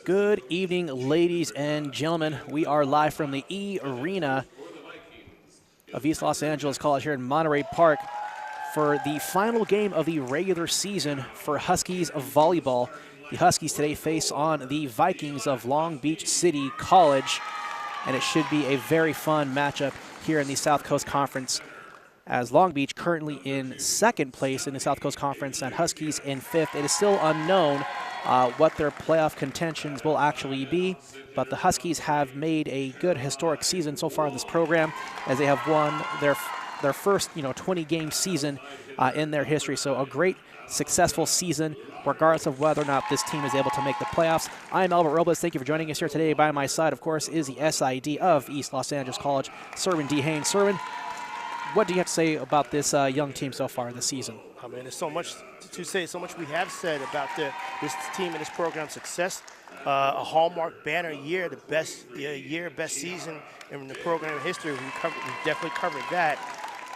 Good evening, ladies and gentlemen. We are live from the E-Arena of East Los Angeles College here in Monterey Park for the final game of the regular season for Huskies of volleyball. The Huskies today face on the Vikings of Long Beach City College, and it should be a very fun matchup here in the South Coast Conference, as Long Beach currently in second place in the South Coast Conference and Huskies in fifth. It is still unknown what their playoff contentions will actually be, but the Huskies have made a good historic season so far in this program, as they have won their first 20-game season in their history. So a great, successful season, regardless of whether or not this team is able to make the playoffs. I'm Albert Robles. Thank you for joining us here today. By my side, of course, is the SID of East Los Angeles College, Cerwin D. Haynes. Cerwin, what do you have to say about this young team so far this season? I mean, there's so much to say, so much we have said about this team and this program's success. A hallmark banner year, the best year, best season in the program history. We definitely covered that.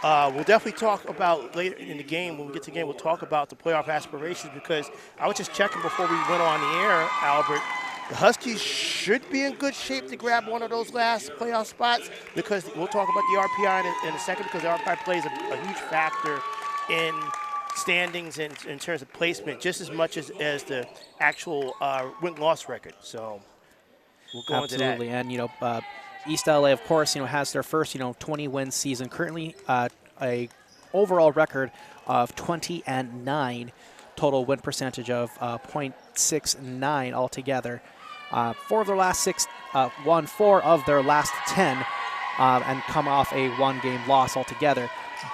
We'll definitely talk about later in the game, when we get to the game, we'll talk about the playoff aspirations, because I was just checking before we went on the air, Albert. The Huskies should be in good shape to grab one of those last playoff spots, because we'll talk about the RPI in a second, because the RPI plays a huge factor in standings in terms of placement, just as much as the actual win-loss record. So we'll go into that. Absolutely, and East LA, of course, has their first 20-win season. Currently, a overall record of 20-9, total win percentage of .69 altogether. 4 of their last 6, won 4 of their last 10, and come off a 1-game loss altogether.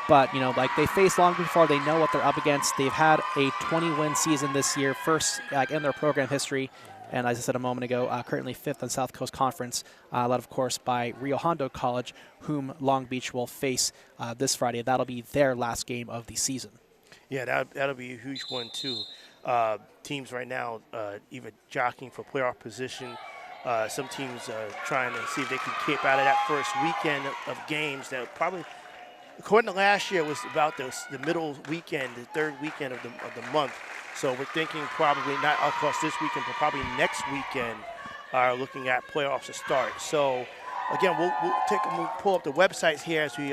But, they faced Long Beach before. They know what they're up against. They've had a 20-win season this year, first in their program history. And as I said a moment ago, currently 5th in South Coast Conference, led, of course, by Rio Hondo College, whom Long Beach will face this Friday. That'll be their last game of the season. Yeah, that'll be a huge one, too. Teams right now even jockeying for playoff position. Some teams trying to see if they can keep out of that first weekend of games that probably, according to last year, was about the middle weekend, the third weekend of the month. So we're thinking probably not across this weekend, but probably next weekend are looking at playoffs to start. So again, we'll pull up the websites here as we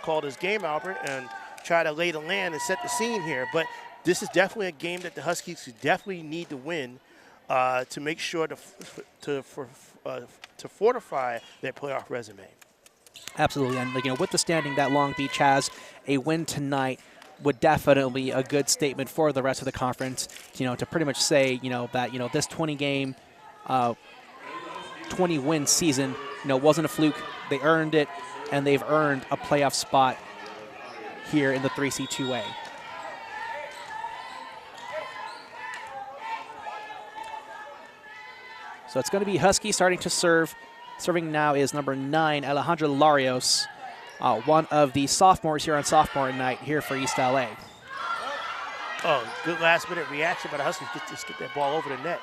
call this game, Albert, and try to lay the land and set the scene here. But this is definitely a game that the Huskies definitely need to win to make sure to fortify their playoff resume. Absolutely, and with the standing that Long Beach has, a win tonight would definitely be a good statement for the rest of the conference. To pretty much say that this 20-game, 20-win season wasn't a fluke. They earned it, and they've earned a playoff spot here in the 3C2A. So it's going to be Husky starting to serve. Serving now is number 9, Alejandra Larios, one of the sophomores here on sophomore night here for East LA. Oh, good last-minute reaction by the Huskies. Just get that ball over the net.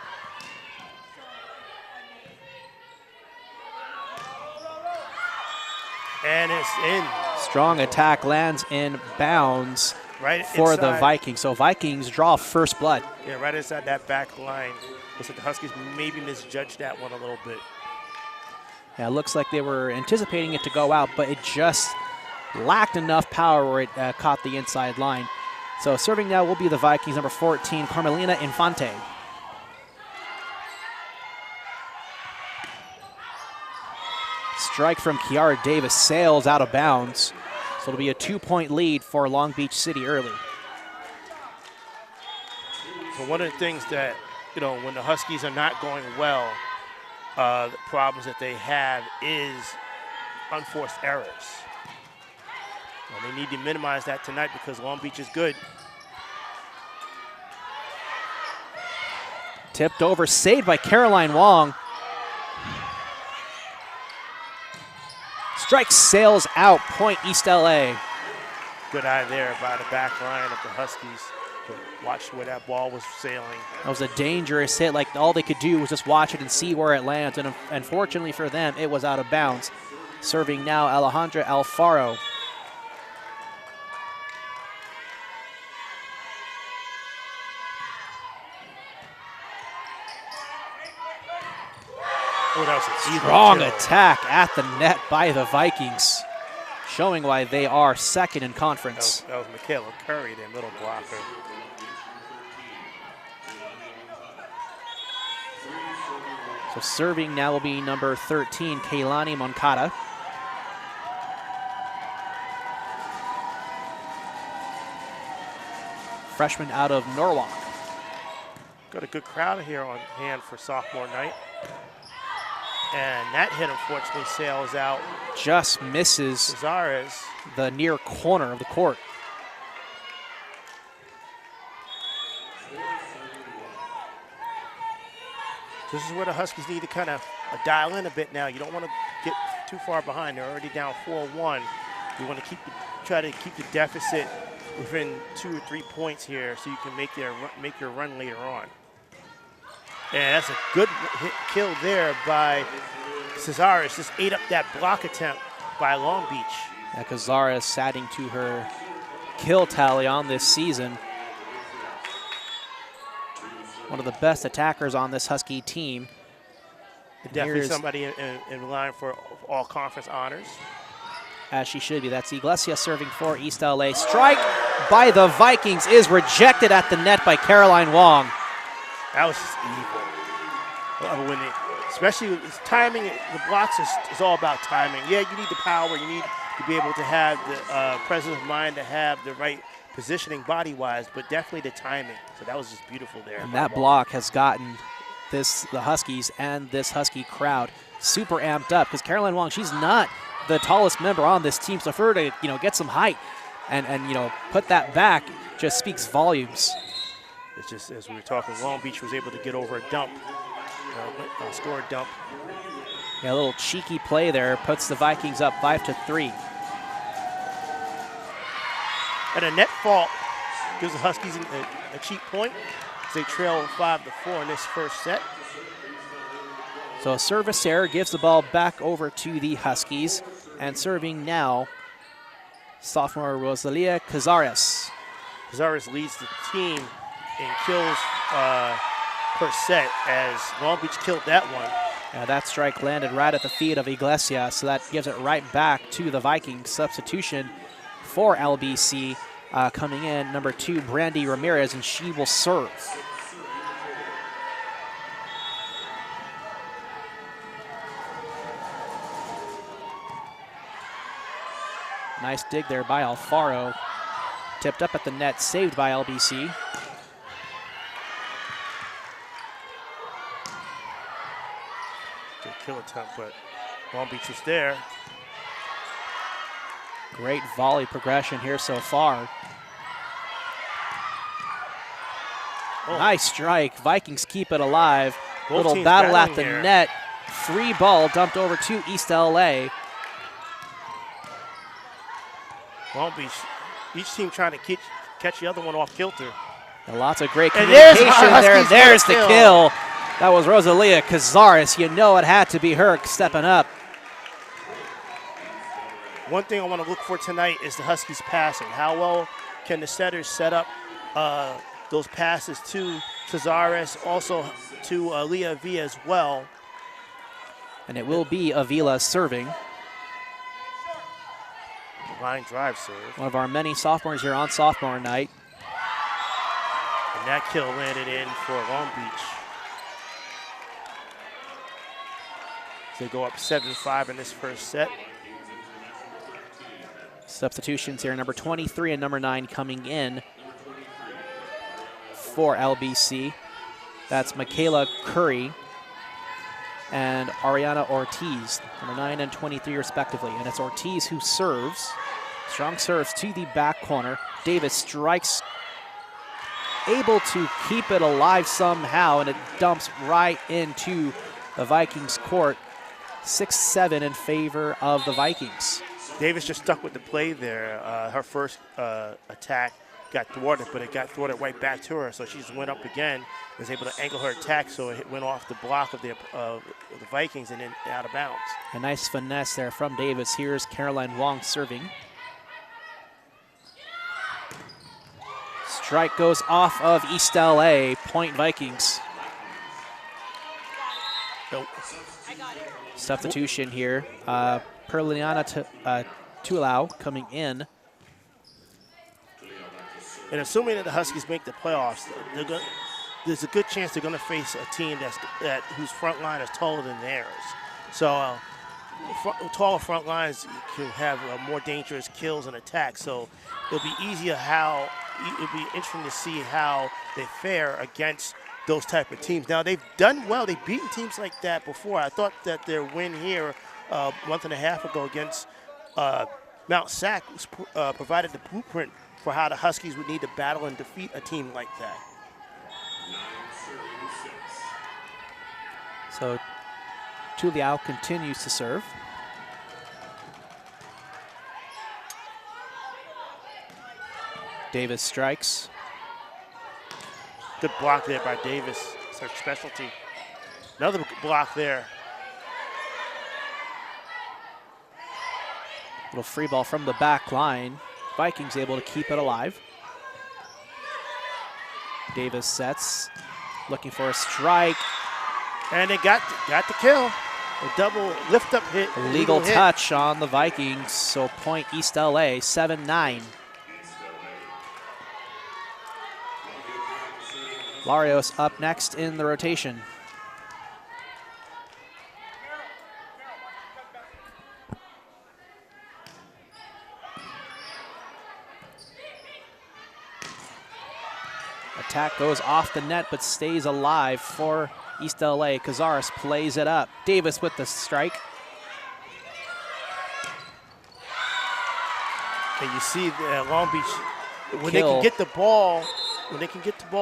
And it's in. Strong attack lands in bounds right for inside. the Vikings. So Vikings draw first blood. Yeah, right inside that back line. Looks like the Huskies maybe misjudged that one a little bit. Yeah, it looks like they were anticipating it to go out, but it just lacked enough power where it caught the inside line. So serving now will be the Vikings, number 14, Carmelina Infante. Strike from Kiara Davis sails out of bounds. So it'll be a 2-point lead for Long Beach City early. So one of the things that, when the Huskies are not going well, the problems that they have is unforced errors. And they need to minimize that tonight, because Long Beach is good. Tipped over, saved by Caroline Wong. Strike sails out, point East LA. Good eye there by the back line of the Huskies. Watch where that ball was sailing. That was a dangerous hit. All they could do was just watch it and see where it lands. And unfortunately for them, it was out of bounds. Serving now, Alejandra Alfaro. Oh, that was a Strong kill. attack at the net by the Vikings, showing why they are second in conference. That was Michaela Curry, their middle blocker. So serving now will be number 13, Kaylani Moncada. Freshman out of Norwalk. Got a good crowd here on hand for sophomore night. And that hit, unfortunately, sails out. Just misses Cesares. the near corner of the court. This is where the Huskies need to kind of dial in a bit now. You don't want to get too far behind. They're already down 4-1. You want to try to keep the deficit within 2 or 3 points here, so you can make your run later on. And that's a good kill there by Cesares. Just ate up that block attempt by Long Beach. Yeah, Cazares adding to her kill tally on this season. One of the best attackers on this Husky team. Definitely somebody in line for all conference honors. As she should be. That's Iglesias serving for East LA. Strike by the Vikings is rejected at the net by Caroline Wong. That was just evil. Especially with timing, the blocks is all about timing. Yeah, you need the power. You need to be able to have the presence of mind to have the right positioning body-wise, but definitely the timing. So that was just beautiful there. And that block has gotten the Huskies and this Husky crowd super amped up because Caroline Wong, she's not the tallest member on this team, so for her to get some height and put that back just speaks volumes. It's just, as we were talking, Long Beach was able to get over a dump, score a dump. Yeah, a little cheeky play there puts the Vikings up 5-3. And a net fault gives the Huskies a cheap point as they trail 5-4 in this first set. So a service error gives the ball back over to the Huskies, and serving now, sophomore Rosalia Cazares. Cazares leads the team in kills per set as Long Beach killed that one. Yeah, that strike landed right at the feet of Iglesias, so that gives it right back to the Vikings. Substitution for LBC coming in, number 2, Brandy Ramirez, and she will serve. Nice dig there by Alfaro. Tipped up at the net, saved by LBC. Good kill attempt, but Long Beach was there. Great volley progression here so far. Oh. Nice strike. Vikings keep it alive. Both little battle at the here. net. Free ball dumped over to East LA. Long Beach, each team trying to catch the other one off kilter. And lots of great communication there. There's the kill. That was Rosalia Cazares. You know it had to be her stepping up. One thing I want to look for tonight is the Huskies passing. How well can the setters set up those passes to Cazares, also to Leah V as well. And it will be Avila serving. Line drive serve. One of our many sophomores here on sophomore night. And that kill landed in for Long Beach. They go up 7-5 in this first set. Substitutions here, number 23 and number 9 coming in for LBC. That's Michaela Curry and Ariana Ortiz, number 9 and 23 respectively. And it's Ortiz who serves. Strong serves to the back corner. Davis strikes, able to keep it alive somehow, and it dumps right into the Vikings court. 6-7 in favor of the Vikings. Davis just stuck with the play there. Her first attack got thwarted, but it got thwarted right back to her. So she just went up again, was able to angle her attack, so it went off the block of the Vikings and then out of bounds. A nice finesse there from Davis. Here's Caroline Wong serving. Strike goes off of East LA, point Vikings. Nope. Substitution here. Perliana Tulau coming in. And assuming that the Huskies make the playoffs, there's a good chance they're going to face a team whose front line is taller than theirs. So taller front lines can have more dangerous kills and attacks. So it'll be it'll be interesting to see how they fare against those type of teams. Now, they've done well. They've beaten teams like that before. I thought that their win here a month and a half ago against Mount Sac provided the blueprint for how the Huskies would need to battle and defeat a team like that. So Tuliao continues to serve. Davis strikes. Good block there by Davis. It's her specialty. Another block there. Little free ball from the back line. Vikings able to keep it alive. Davis sets, looking for a strike. And they got the kill. A double lift-up hit. Legal touch on the Vikings, so point East LA, 7-9. Larios up next in the rotation. Attack goes off the net but stays alive for East LA. Cazares plays it up. Davis with the strike. And you see Long Beach, when they can get the ball,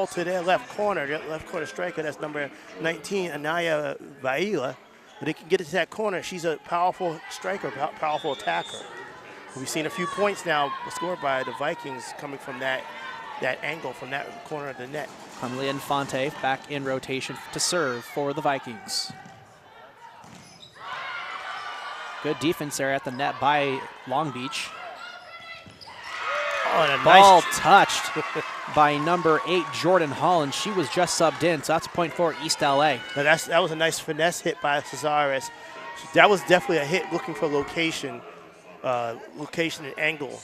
to their left corner striker, that's number 19, Anaya Vaila, when they can get it to that corner, she's a powerful striker, powerful attacker. We've seen a few points now scored by the Vikings coming from that angle, from that corner of the net. Amelia Infante back in rotation to serve for the Vikings. Good defense there at the net by Long Beach. Oh, and a Ball nice touched by number 8, Jordan Holland. She was just subbed in, so that's a point for East LA. Now that was a nice finesse hit by Cazares. That was definitely a hit looking for location and angle.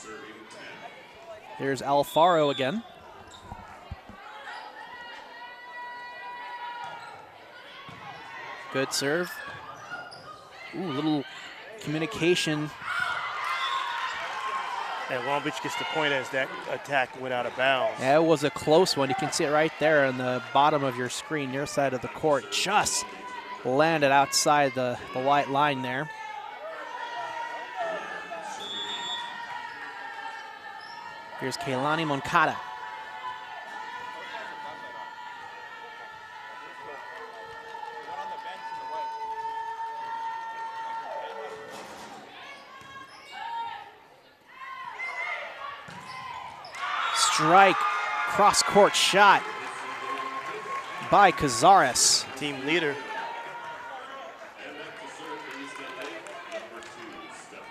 Here's Alfaro again. Good serve. Ooh, little communication. And Long Beach gets the point as that attack went out of bounds. Yeah, it was a close one. You can see it right there on the bottom of your screen, near side of the court. Just landed outside the white line there. Here's Kaylani Moncada. Strike, cross-court shot by Cazares. Team leader.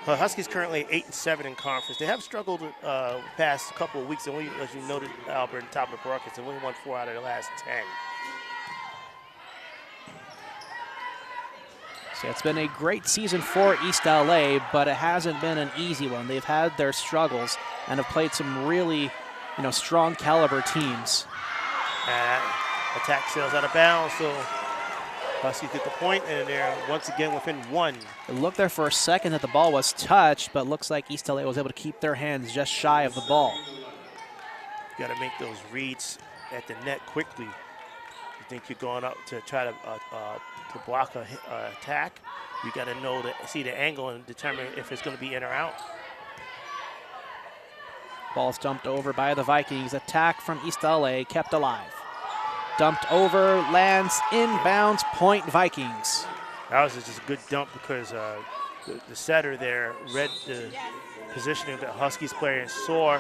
Huskies currently 8-7 in conference. They have struggled past couple of weeks. Only, as you noted, Albert, in top of the brackets, they only won 4 out of the last 10. So it's been a great season for East LA, but it hasn't been an easy one. They've had their struggles and have played some really, strong caliber teams. Attack sails out of bounds, so Huskies get the point, and they're once again within 1. It looked there for a second that the ball was touched, but looks like East LA was able to keep their hands just shy of the ball. You got to make those reads at the net quickly. You think you're going up to try to block a attack, you got to see the angle and determine if it's going to be in or out. Ball's dumped over by the Vikings. Attack from East LA kept alive. Dumped over, lands inbounds, point Vikings. That was just a good dump because the setter there read the positioning of the Huskies player and saw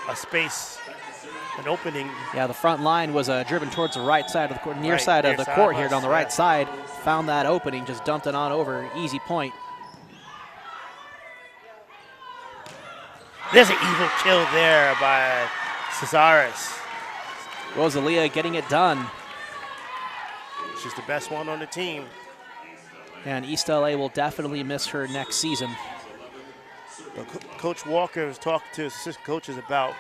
a space, an opening. Yeah, the front line was driven towards the right side of the court, near side of the court here on the right side. Found that opening, just dumped it on over, easy point. There's an evil kill there by Cazares. Rosalia getting it done. She's the best one on the team. And East LA will definitely miss her next season. Coach Walker was talking to his assistant coaches about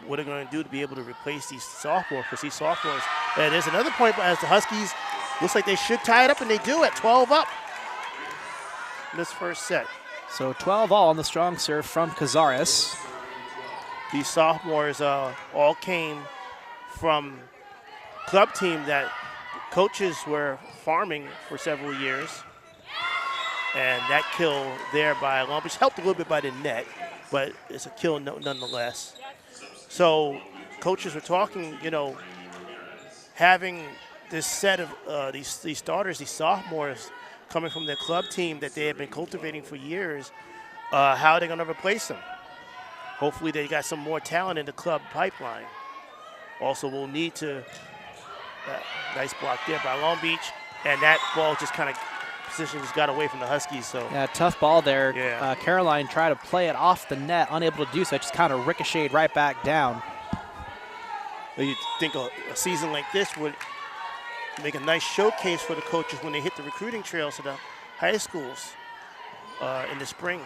what they're going to do to be able to replace these sophomores, because these sophomores. And there's another point as the Huskies looks like they should tie it up, and they do at 12 up in this first set. So 12 all on the strong serve from Cazares. These sophomores all came from club team that coaches were farming for several years. And that kill there by Long Beach helped a little bit by the net, but it's a kill nonetheless. So coaches were talking, you know, having this set of these starters, these sophomores coming from their club team that they have been cultivating for years, how are they going to replace them? Hopefully they got some more talent in the club pipeline. Also, we'll need to, nice block there by Long Beach, and that ball just kind of position just got away from the Huskies. So yeah, tough ball there. Yeah. Caroline tried to play it off the net, unable to do so. It just kind of ricocheted right back down. You think a season like this would make a nice showcase for the coaches when they hit the recruiting trails to the high schools in the spring.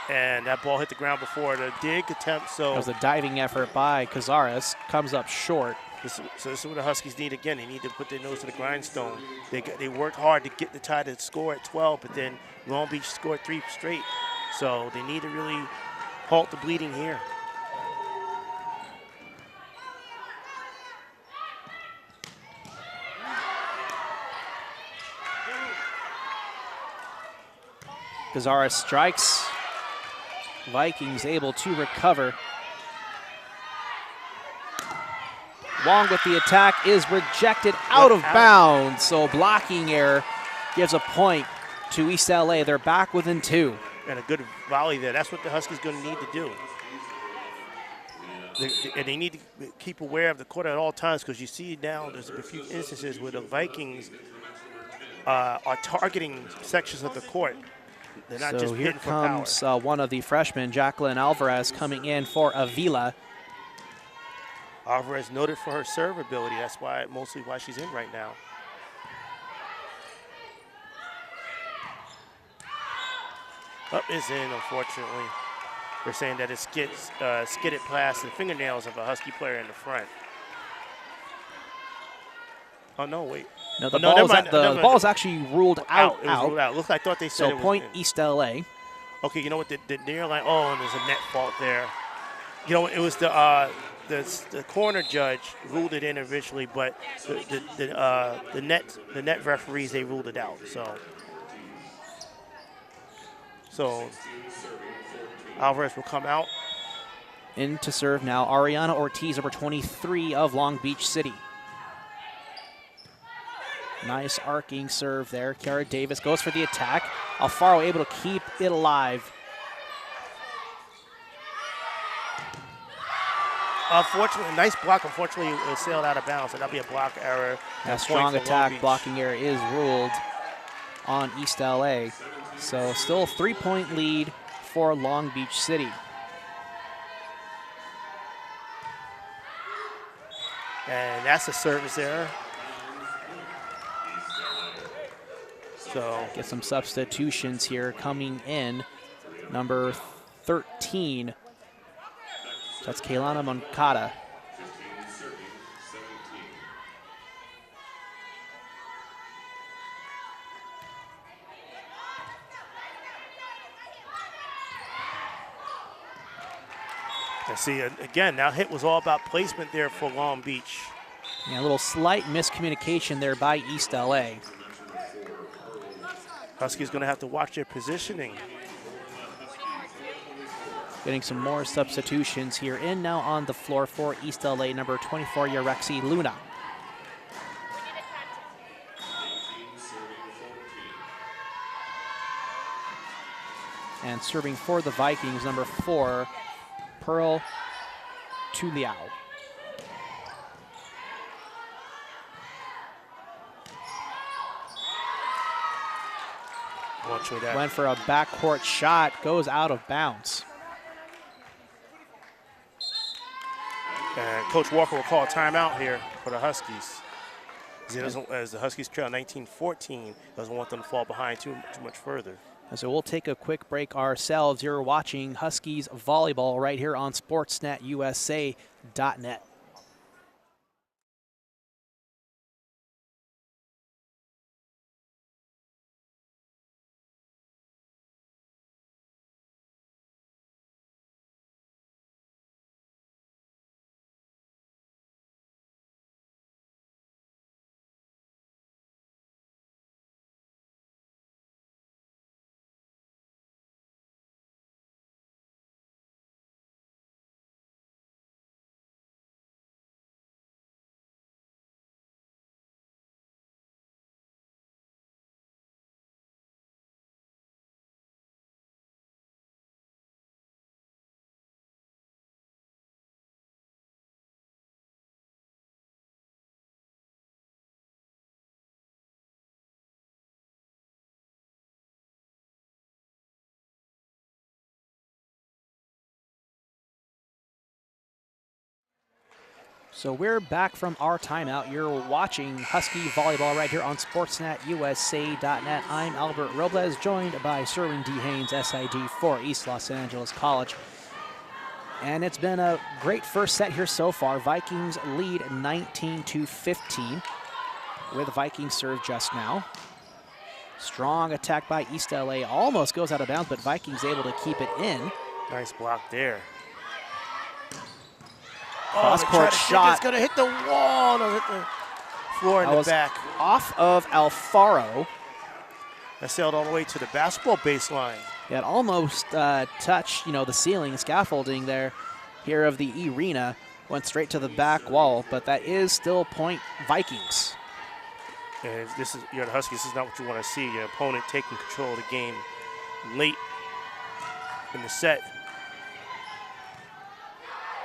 And that ball hit the ground before the dig attempt. So that was a diving effort by Cazares. Comes up short. So this is what the Huskies need again. They need to put their nose to the grindstone. They worked hard to get the tie to score at 12, but then Long Beach scored 3 straight. So they need to really halt the bleeding here. Cazares strikes. Vikings able to recover. Wong with the attack is rejected out of bounds. So blocking error gives a point to East LA. They're back within 2. And a good volley there. That's what the Huskies going to need to do. And they need to keep aware of the court at all times, because you see now there's a few instances where the Vikings are targeting sections of the court. They're not just here hitting for power. comes one of the freshmen, Jacqueline Alvarez, coming in for Avila. Alvarez noted for her serve ability. That's mostly why she's in right now. Up is in, unfortunately. They're saying that it skidded past the fingernails of a Husky player in the front. Oh, no, wait. No, the ball is actually ruled out. It was ruled out. Looks like I thought they said so it was point in. East LA. Okay, you know what? The near line. Oh, and there's a net fault there. You know, it was the corner judge ruled it in originally, but the net referees, they ruled it out. So Alvarez will come out. In to serve now, Ariana Ortiz, number 23 of Long Beach City. Nice arcing serve there. Kiara Davis goes for the attack. Alfaro able to keep it alive. Unfortunately, nice block. Unfortunately, it sailed out of bounds, and that'll be a block error. A strong attack blocking error is ruled on East LA. So still a 3-point lead for Long Beach City. And that's a service error. So get some substitutions here coming in. Number 13. That's Kaylana Moncada. And see, again, that hit was all about placement there for Long Beach. Yeah, a little slight miscommunication there by East LA. Huskies going to have to watch their positioning. Getting some more substitutions here in now on the floor for East LA, number 24, Yarexi Luna. And serving for the Vikings, number 4, Pearl Tuliao. Went for a backcourt shot, goes out of bounds. And Coach Walker will call a timeout here for the Huskies. As the Huskies trail 19-14, doesn't want them to fall behind too much further. So we'll take a quick break ourselves. You're watching Huskies volleyball right here on SportsNetUSA.net. So we're back from our timeout. You're watching Husky volleyball right here on SportsNetUSA.net. I'm Albert Robles, joined by Cerwin D. Haynes, SID for East Los Angeles College. And it's been a great first set here so far. Vikings lead 19-15 with Vikings serve just now. Strong attack by East LA, almost goes out of bounds, but Vikings able to keep it in. Nice block there. Cross-court shot. It's going to hit the wall. No, hit the floor in the back. Off of Alfaro. That sailed all the way to the basketball baseline. It almost touched, the ceiling scaffolding there here of the arena. Went straight to the back wall, but that is still point Vikings. And this is, the Huskies, this is not what you want to see. Your opponent taking control of the game late in the set.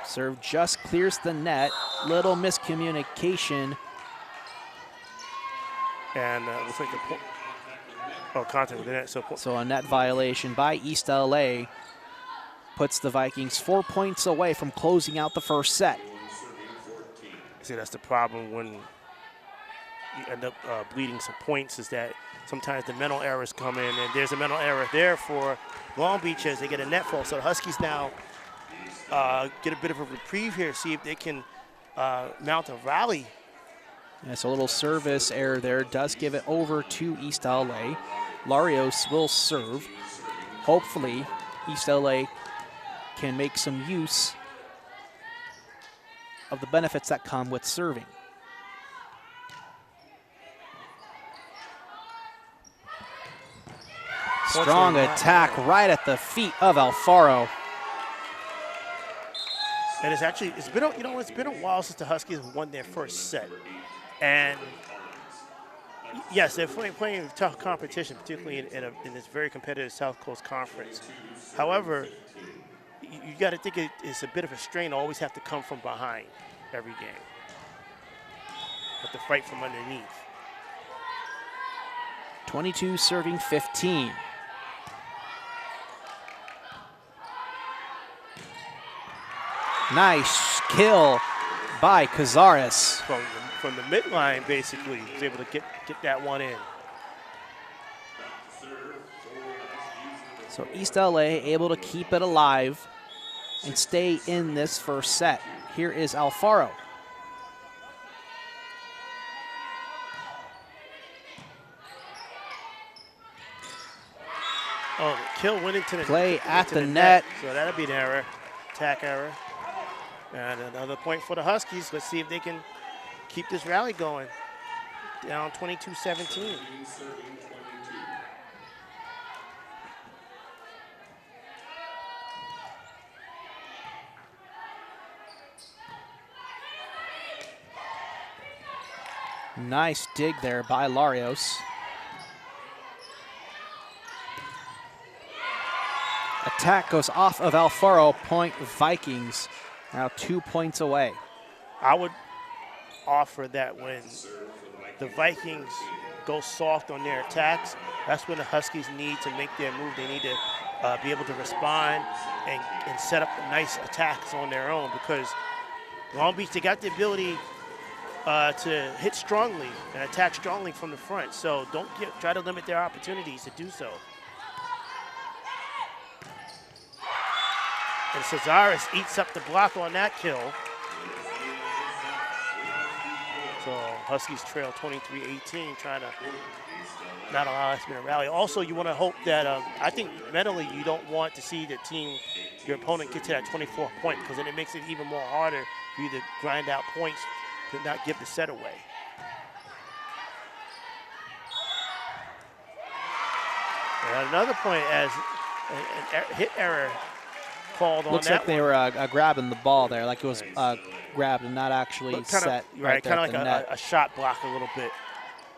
Serve just clears the net. Little miscommunication. And looks like contact with the net. So a net violation by East LA puts the Vikings 4 points away from closing out the first set. See, that's the problem when you end up bleeding some points, is that sometimes the mental errors come in, and there's a mental error there for Long Beach as they get a net fall. So the Huskies now get a bit of a reprieve here, see if they can mount a rally. Yes, a little service error there does give it over to East LA. Larios will serve. Hopefully, East LA can make some use of the benefits that come with serving. Strong attack right at the feet of Alfaro. And it's been a while since the Huskies won their first set. And yes, they're playing tough competition, particularly in this very competitive South Coast Conference. However, you got to think it's a bit of a strain to always have to come from behind every game. Have to fight from underneath. 22 serving 15. Nice kill by Cazares. From the midline, basically, he was able to get that one in. So East LA able to keep it alive and stay in this first set. Here is Alfaro. Oh, the kill went into the play at the net. So that'll be an error, attack error. And another point for the Huskies. Let's see if they can keep this rally going. Down 22-17. Nice dig there by Larios. Attack goes off of Alfaro, point Vikings. Now 2 points away. I would offer that when the Vikings go soft on their attacks, that's when the Huskies need to make their move. They need to be able to respond and set up nice attacks on their own, because Long Beach, they got the ability to hit strongly and attack strongly from the front. So don't try to limit their opportunities to do so. And Cesaris eats up the block on that kill. So Huskies trail 23-18, trying to not allow us to be a rally. Also, you want to hope that, I think mentally you don't want to see the team, your opponent get to that 24 point, because then it makes it even more harder for you to grind out points to not give the set away. And another point as a hit error called on Looks that like they were grabbing the ball there, like it was grabbed and not actually set. Right, kind of like net. a shot block a little bit.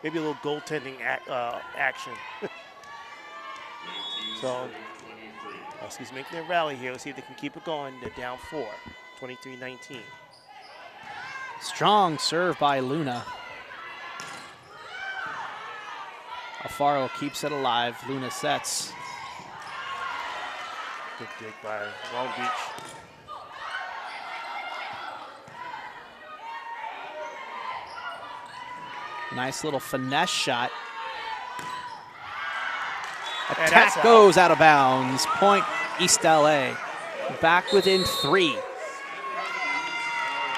Maybe a little goaltending action. So Huskies making their rally here. Let's see if they can keep it going. They're down 4, 23-19. Strong serve by Luna. Alfaro keeps it alive. Luna sets. Good dig by Long Beach. Nice little finesse shot. And Attack goes out of bounds. Point East LA. Back within 3.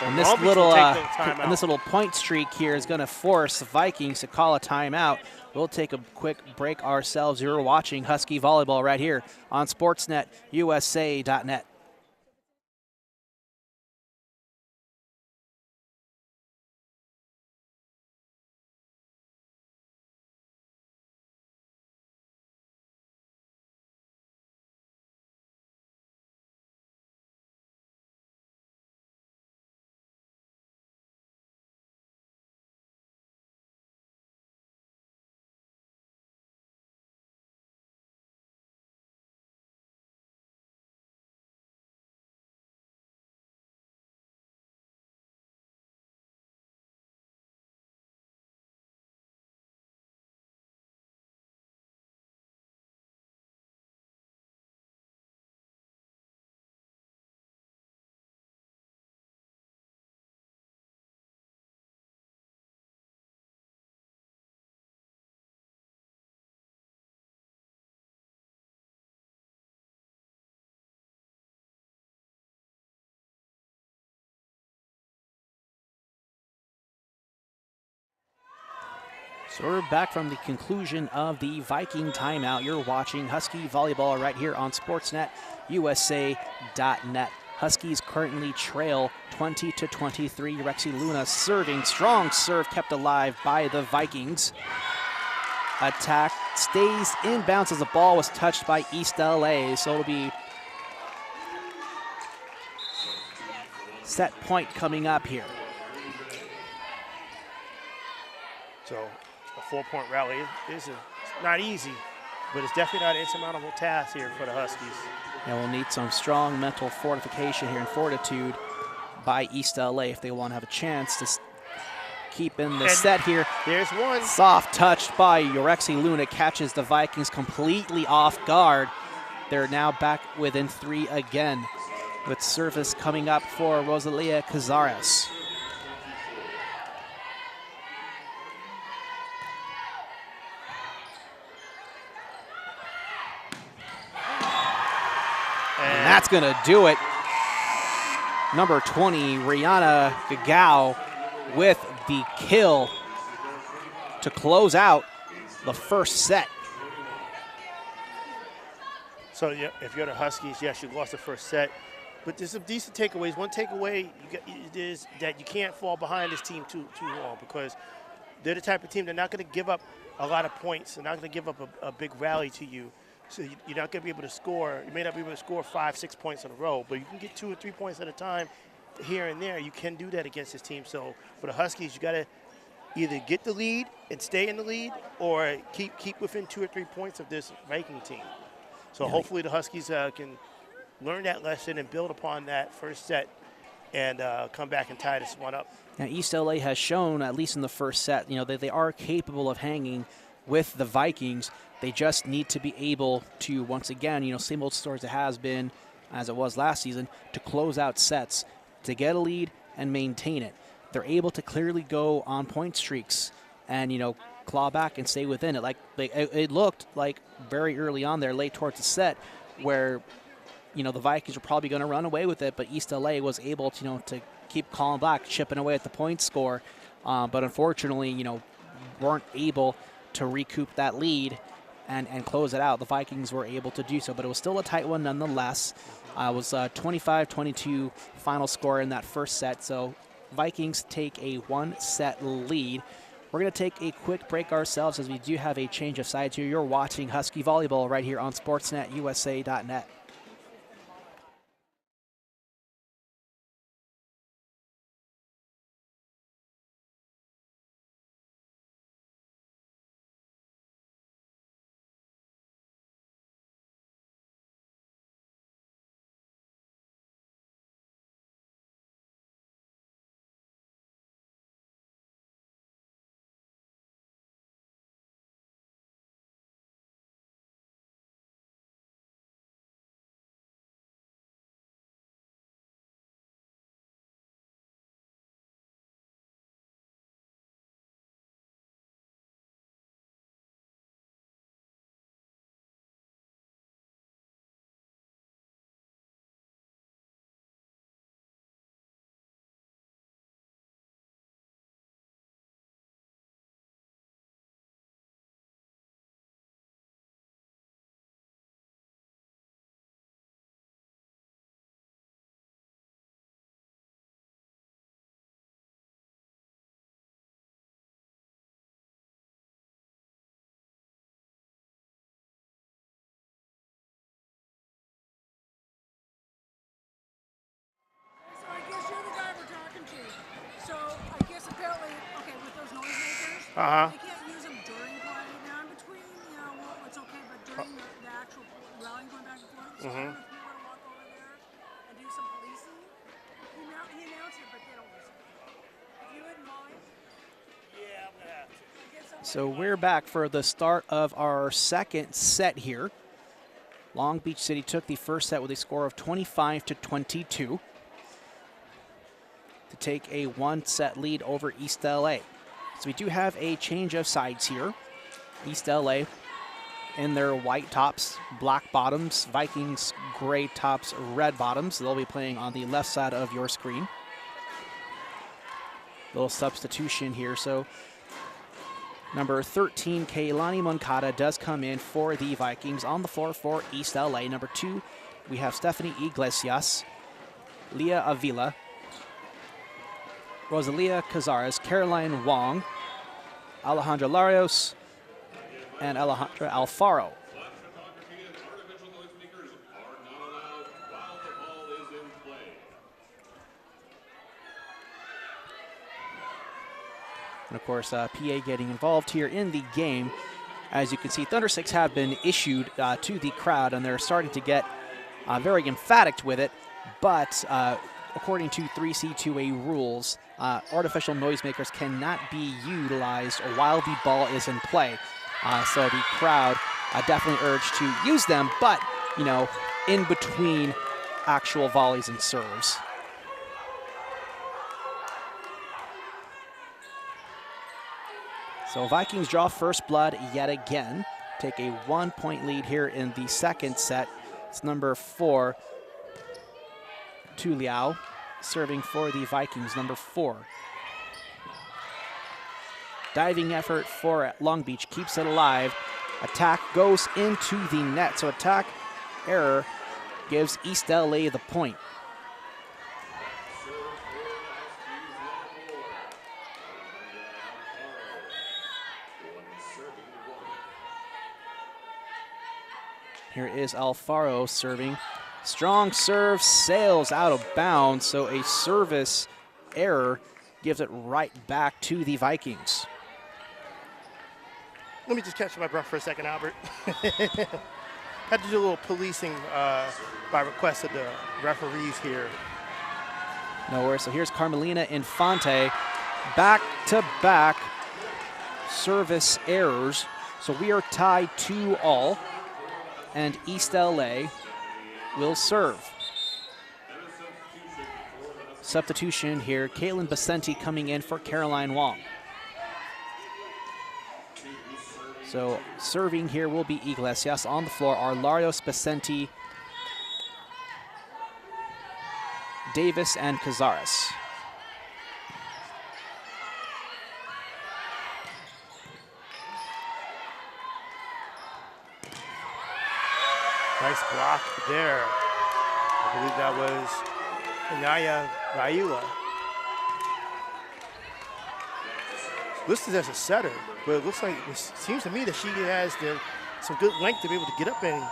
And this little point streak here is going to force the Vikings to call a timeout. We'll take a quick break ourselves. You're watching Husky Volleyball right here on Sportsnet USA.net. So we're back from the conclusion of the Viking timeout. You're watching Husky Volleyball right here on Sportsnet USA.net. Huskies currently trail 20-23. Rexy Luna serving. Strong serve kept alive by the Vikings. Attack stays inbounds as the ball was touched by East LA. So it'll be set point coming up here. So a 4-point rally is not easy, but it's definitely not an insurmountable task here for the Huskies. And we'll need some strong mental fortification here and fortitude by East LA if they want to have a chance to keep in the set here. There's one. Soft touch by Yorexi Luna catches the Vikings completely off guard. They're now back within 3 again, with service coming up for Rosalia Cazares. And that's going to do it. Number 20, Rihanna Gagao with the kill to close out the first set. So yeah, if you're the Huskies, yes, you lost the first set. But there's some decent takeaways. One takeaway is that you can't fall behind this team too long, because they're the type of team, they're not going to give up a lot of points. They're not going to give up a big rally to you. So you're not going to be able to score. You may not be able to score 5-6 points in a row, but you can get 2 or 3 points at a time here and there. You can do that against this team. So for the Huskies, you got to either get the lead and stay in the lead, or keep within 2 or 3 points of this Viking team. So hopefully the Huskies can learn that lesson and build upon that first set and come back and tie this one up. Now, East LA has shown, at least in the first set, that they are capable of hanging with the Vikings. They just need to be able to, once again, same old story as it has been, as it was last season, to close out sets, to get a lead and maintain it. they're able to clearly go on point streaks and, claw back and stay within it. Like it looked like very early on there, late towards the set, where the Vikings were probably going to run away with it, but East LA was able to to keep calling back, chipping away at the point score, but unfortunately weren't able to recoup that lead and close it out. The Vikings were able to do so, but it was still a tight one nonetheless. It was 25-22 final score in that first set, so Vikings take a 1-set lead. We're going to take a quick break ourselves as we do have a change of sides here. You're watching Husky Volleyball right here on SportsNetUSA.net. Uh huh. They can't use them during play. Now in between, it's okay, but during the actual rallying going back and forth, so I don't know if you want to walk over there and do some policing. He announced it, but they don't listen. If you wouldn't mind. Yeah, I'm going to have to. So we're back for the start of our second set here. Long Beach City took the first set with a score of 25-22 to take a 1-set lead over East LA. So we do have a change of sides here. East LA in their white tops, black bottoms, Vikings gray tops, red bottoms. They'll be playing on the left side of your screen. Little substitution here. So number 13, Keilani Moncada, does come in for the Vikings. On the floor for East LA. Number 2, we have Stephanie Iglesias, Leah Avila, Rosalia Cazares, Caroline Wong, Alejandra Larios, and Alejandra Alfaro. And of course, PA getting involved here in the game. As you can see, Thunder Sticks have been issued to the crowd, and they're starting to get very emphatic with it. But according to 3C2A rules, artificial noisemakers cannot be utilized while the ball is in play. So the crowd definitely urged to use them, but, in between actual volleys and serves. So Vikings draw first blood yet again. Take a 1-point lead here in the second set. It's number 4, Tu Liao, serving for the Vikings, number 4. Diving effort for Long Beach, keeps it alive. Attack goes into the net, so attack error gives East LA the point. Here is Alfaro serving. Strong serve, sails out of bounds, so a service error gives it right back to the Vikings. Let me just catch my breath for a second, Albert. Had to do a little policing by request of the referees here. No worries. So here's Carmelina Infante. Back-to-back service errors. So we are tied 2-all, and East LA will serve. Substitution here, Caitlin Basenti coming in for Caroline Wong. So serving here will be Iglesias. On the floor are Larios, Basenti, Davis, and Cazares. Nice block there. I believe that was Anaya Vaiula. Listed as a setter, but it looks like, it seems to me that she has some good length to be able to get up and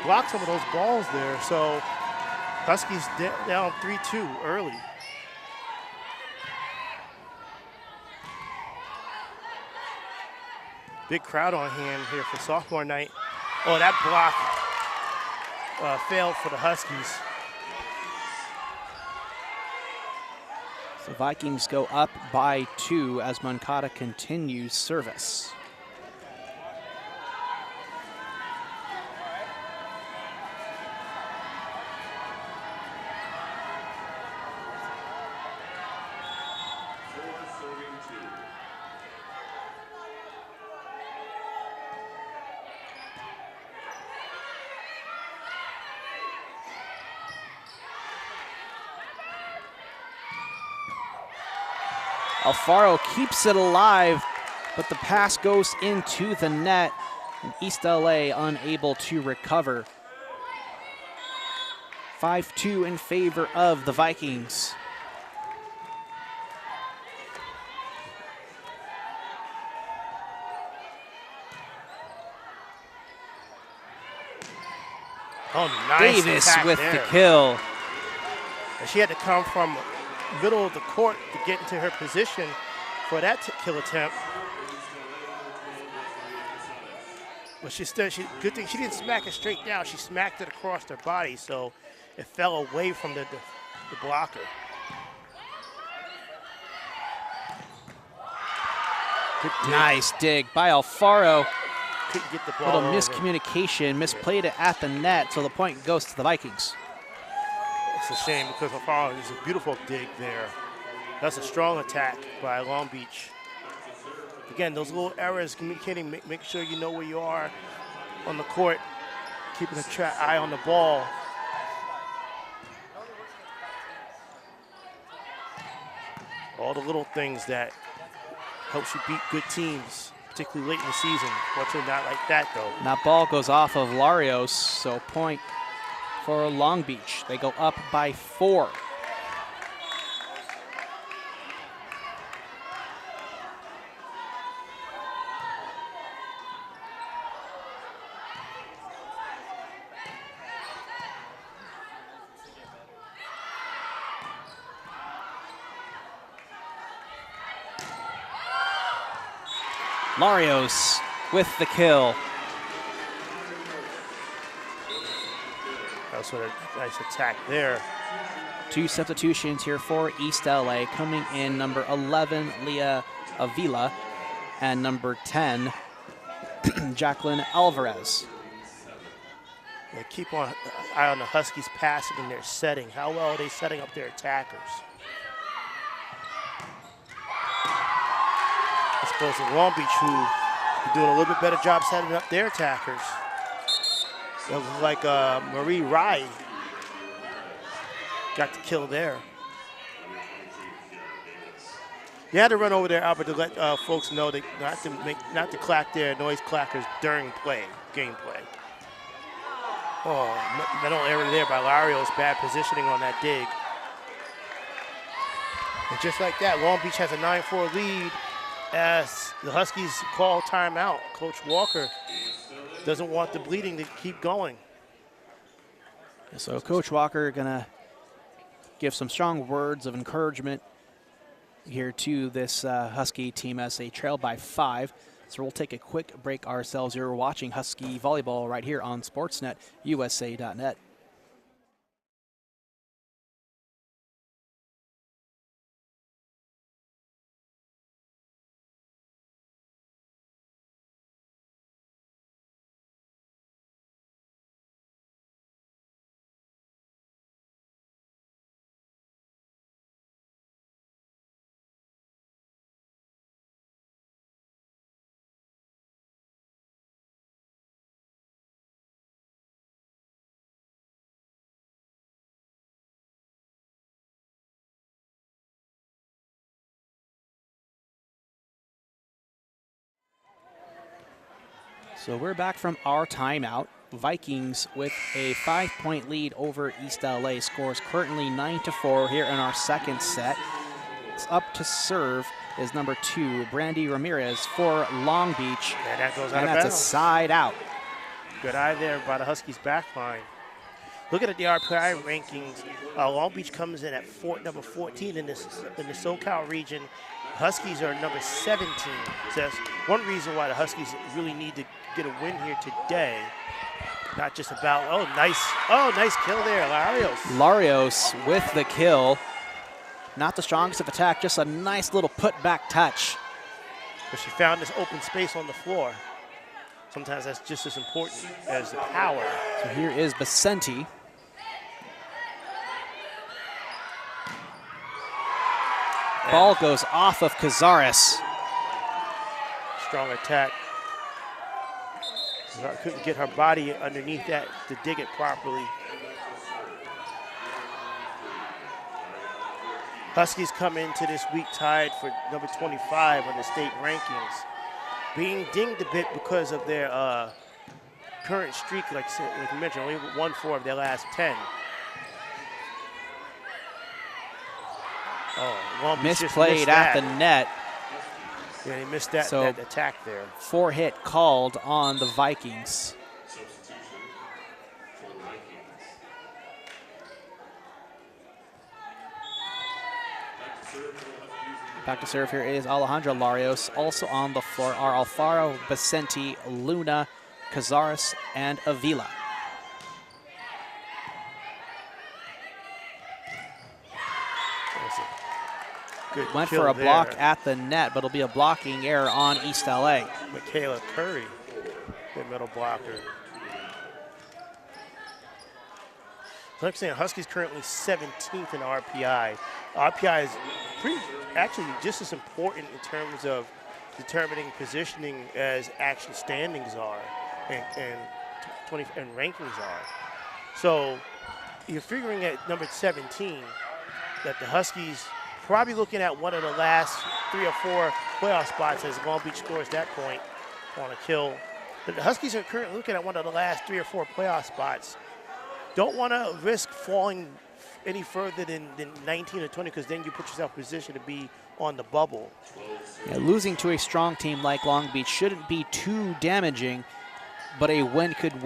block some of those balls there. So Huskies down 3-2 early. Big crowd on hand here for sophomore night. Oh, that block failed for the Huskies. The Vikings go up by 2 as Moncada continues service. Alfaro keeps it alive, but the pass goes into the net, and East LA unable to recover. 5-2 in favor of the Vikings. Oh, nice Davis with there. the kill. And she had to come from middle of the court to get into her position for that kill attempt. But good thing she didn't smack it straight down. She smacked it across her body, so it fell away from the blocker. Nice dig by Alfaro. Couldn't get the ball Little over. miscommunication, misplayed it at the net, so the point goes to the Vikings. It's a shame because Alfaro is a beautiful dig there. That's a strong attack by Long Beach. Again, those little errors, communicating, make sure you know where you are on the court, keeping an eye on the ball. All the little things that helps you beat good teams, particularly late in the season. Fortunately, not like that, though. And that ball goes off of Larios, so point for Long Beach. They go up by 4. Larios with the kill. That's what a nice attack there. 2 substitutions here for East LA. Coming in, number 11, Leah Avila, and number 10, Jacqueline Alvarez. Yeah, keep an eye on the Huskies passing in their setting. How well are they setting up their attackers? As opposed to Long Beach, who are doing a little bit better job setting up their attackers. It was like Marie Rye got the kill there. You had to run over there, Albert, to let folks know that not to clack their noise clackers during gameplay. Oh, middle error there by Larios. Bad positioning on that dig. And just like that, Long Beach has a 9-4 lead as the Huskies call timeout. Coach Walker doesn't want the bleeding to keep going. So Coach Walker gonna give some strong words of encouragement here to this Husky team as they trail by 5. So we'll take a quick break ourselves. You're watching Husky Volleyball right here on Sportsnet USA.net. So we're back from our timeout. Vikings with a 5-point lead over East LA. Scores currently 9-4 here in our second set. It's up to serve is number 2, Brandy Ramirez for Long Beach. And that goes out and of that's bounds. a side out. Good eye there by the Huskies back line. Looking at the RPI rankings, Long Beach comes in at number 14 in the SoCal region. Huskies are number 17. So that's one reason why the Huskies really need to get a win here today. Not just about, nice kill there, Larios. Larios with the kill. Not the strongest of attack, just a nice little put-back touch. But she found this open space on the floor. Sometimes that's just as important as the power. So here is Vicente. Ball goes off of Cazares. Strong attack. Couldn't get her body underneath that to dig it properly. Huskies come into this week tied for number 25 on the state rankings. Being dinged a bit because of their current streak, like you mentioned, only won 4 of their last 10. Oh, misplayed at the net. Yeah, they missed that, So, that attack there. 4-hit called on the Vikings. Back to serve here is Alejandra Larios. Also on the floor are Alfaro, Vicente, Luna, Cazares, and Avila. Good Went kill for a there. block at the net, but it'll be a blocking error on East LA. Michaela Curry, the middle blocker. So like I'm saying, Huskies currently 17th in RPI. RPI is actually just as important in terms of determining positioning as actual standings are and rankings are. So you're figuring at number 17 that the Huskies probably looking at one of the last 3 or 4 playoff spots as Long Beach scores that point on a kill. But the Huskies are currently looking at one of the last 3 or 4 playoff spots. Don't want to risk falling any further than 19 or 20 because then you put yourself in position to be on the bubble. Yeah, losing to a strong team like Long Beach shouldn't be too damaging, but a win could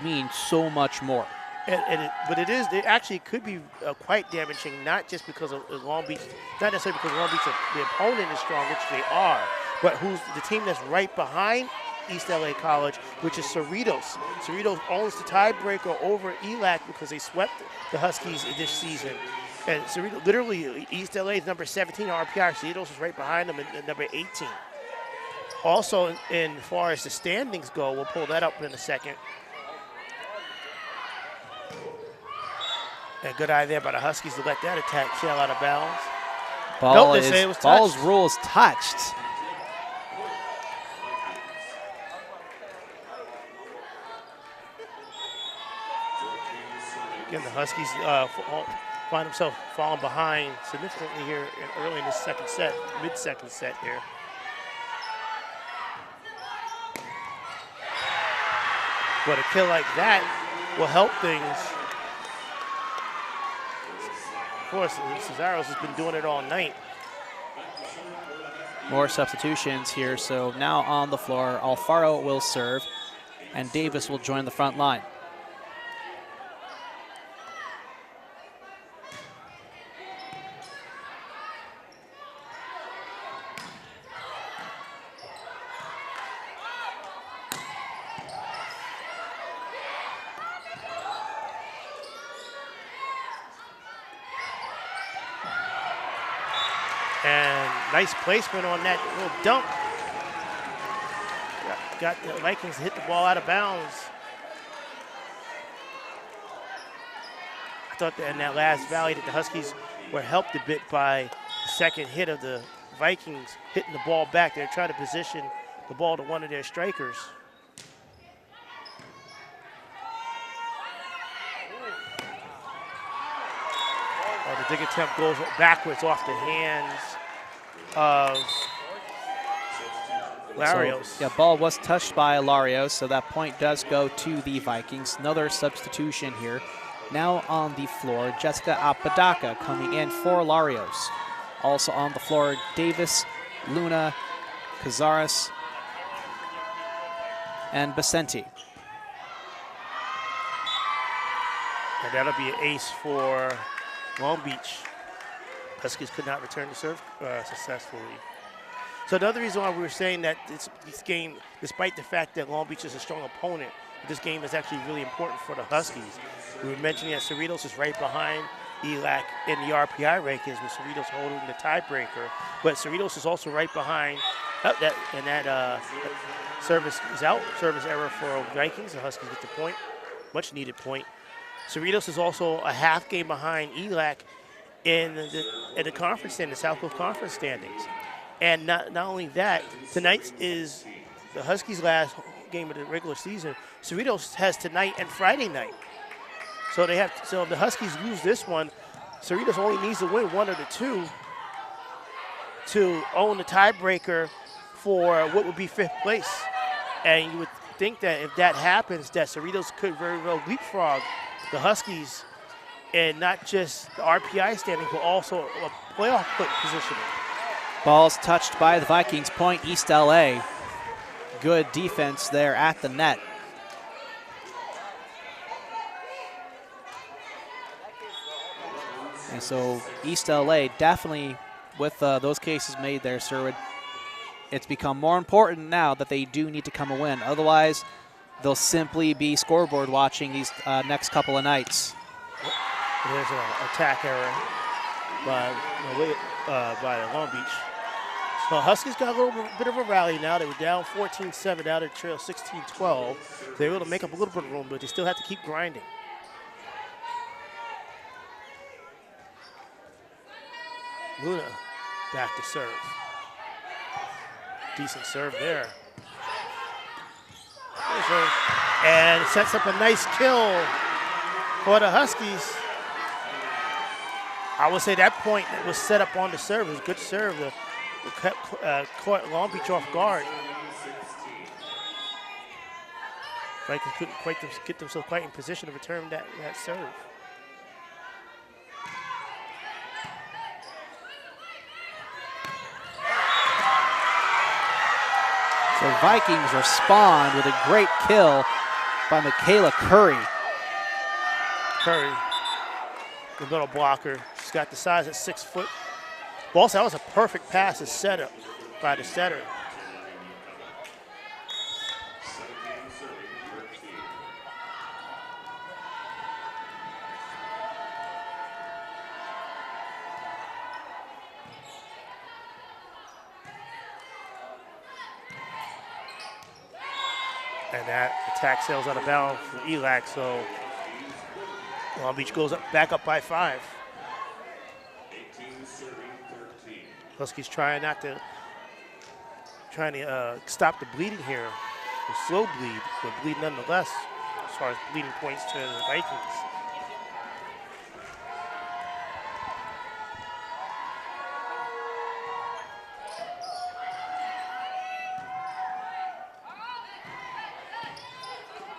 mean so much more. But it actually could be quite damaging, not just because of Long Beach, not necessarily because Long Beach, the opponent is strong, which they are, but who's the team that's right behind East LA College, which is Cerritos. Cerritos owns the tiebreaker over ELAC because they swept the Huskies this season. And Cerritos, literally, East LA is number 17 RPI. Cerritos is right behind them at number 18. Also, in far as the standings go, we'll pull that up in a second. And good eye there by the Huskies to let that attack sail out of bounds. Ball's rule is touched. Again, the Huskies find themselves falling behind significantly here early in this second set, mid-second set here. But a kill like that will help things. Of course, Cesaros has been doing it all night. More substitutions here. So now on the floor, Alfaro will serve, and Davis will join the front line. And nice placement on that little dump. Got the Vikings to hit the ball out of bounds. I thought that in that last volley that the Huskies were helped a bit by the second hit of the Vikings hitting the ball back. They're trying to position the ball to one of their strikers. The dig attempt goes backwards off the hands of Larios. So, yeah, ball was touched by Larios, so that point does go to the Vikings. Another substitution here. Now on the floor, Jessica Apodaca coming in for Larios. Also on the floor, Davis, Luna, Cazares, and Becenti. And that'll be an ace for Long Beach. Huskies could not return the serve successfully. So another reason why we were saying that this game, despite the fact that Long Beach is a strong opponent, this game is actually really important for the Huskies. We were mentioning that Cerritos is right behind ELAC in the RPI rankings, with Cerritos holding the tiebreaker. But Cerritos is also right behind that service is out. Service error for Vikings. The Huskies get the point, much needed point. Cerritos is also a half game behind ELAC in the conference standings, South Coast Conference standings. And not only that, tonight is the Huskies' last game of the regular season. Cerritos has tonight and Friday night. So if the Huskies lose this one, Cerritos only needs to win one of the two to own the tiebreaker for what would be 5th place. And you would think that if that happens, that Cerritos could very well leapfrog the Huskies, and not just the RPI standing, but also a playoff positioning. Ball's touched by the Vikings. Point East LA. Good defense there at the net. And so East LA definitely, with those cases made there, Cerwin, it's become more important now that they do need to come a win. Otherwise, they'll simply be scoreboard watching these next couple of nights. There's an attack error by Long Beach. So Huskies got a little bit of a rally now. They were down 14-7, now they trail 16-12. They were able to make up a little bit of room, but they still have to keep grinding. Luna back to serve. Decent serve there. And sets up a nice kill for the Huskies. I would say that point was set up on the serve. It was a good serve. Caught Long Beach off guard. Vikings couldn't quite get themselves quite in position to return that serve. So Vikings respond with a great kill by Michaela Curry. Curry, the little blocker. She's got the size at 6 foot. Also, that was a perfect pass to set up by the setter. And that attack sails out of bounds for ELAC, so Long Beach goes back up by 5. Huskies trying to stop the bleeding here. A slow bleed, but bleed nonetheless, as far as bleeding points to the Vikings.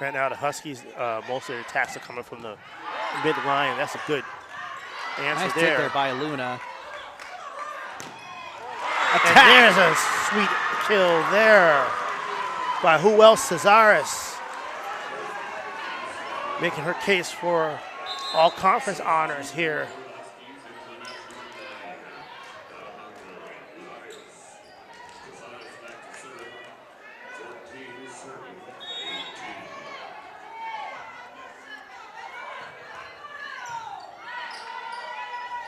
Right now, the Huskies, most of their attacks are coming from the mid-line. That's a good answer nice there. Nice there by Luna. And there's a sweet kill there by who else? Cazares. Making her case for all conference honors here.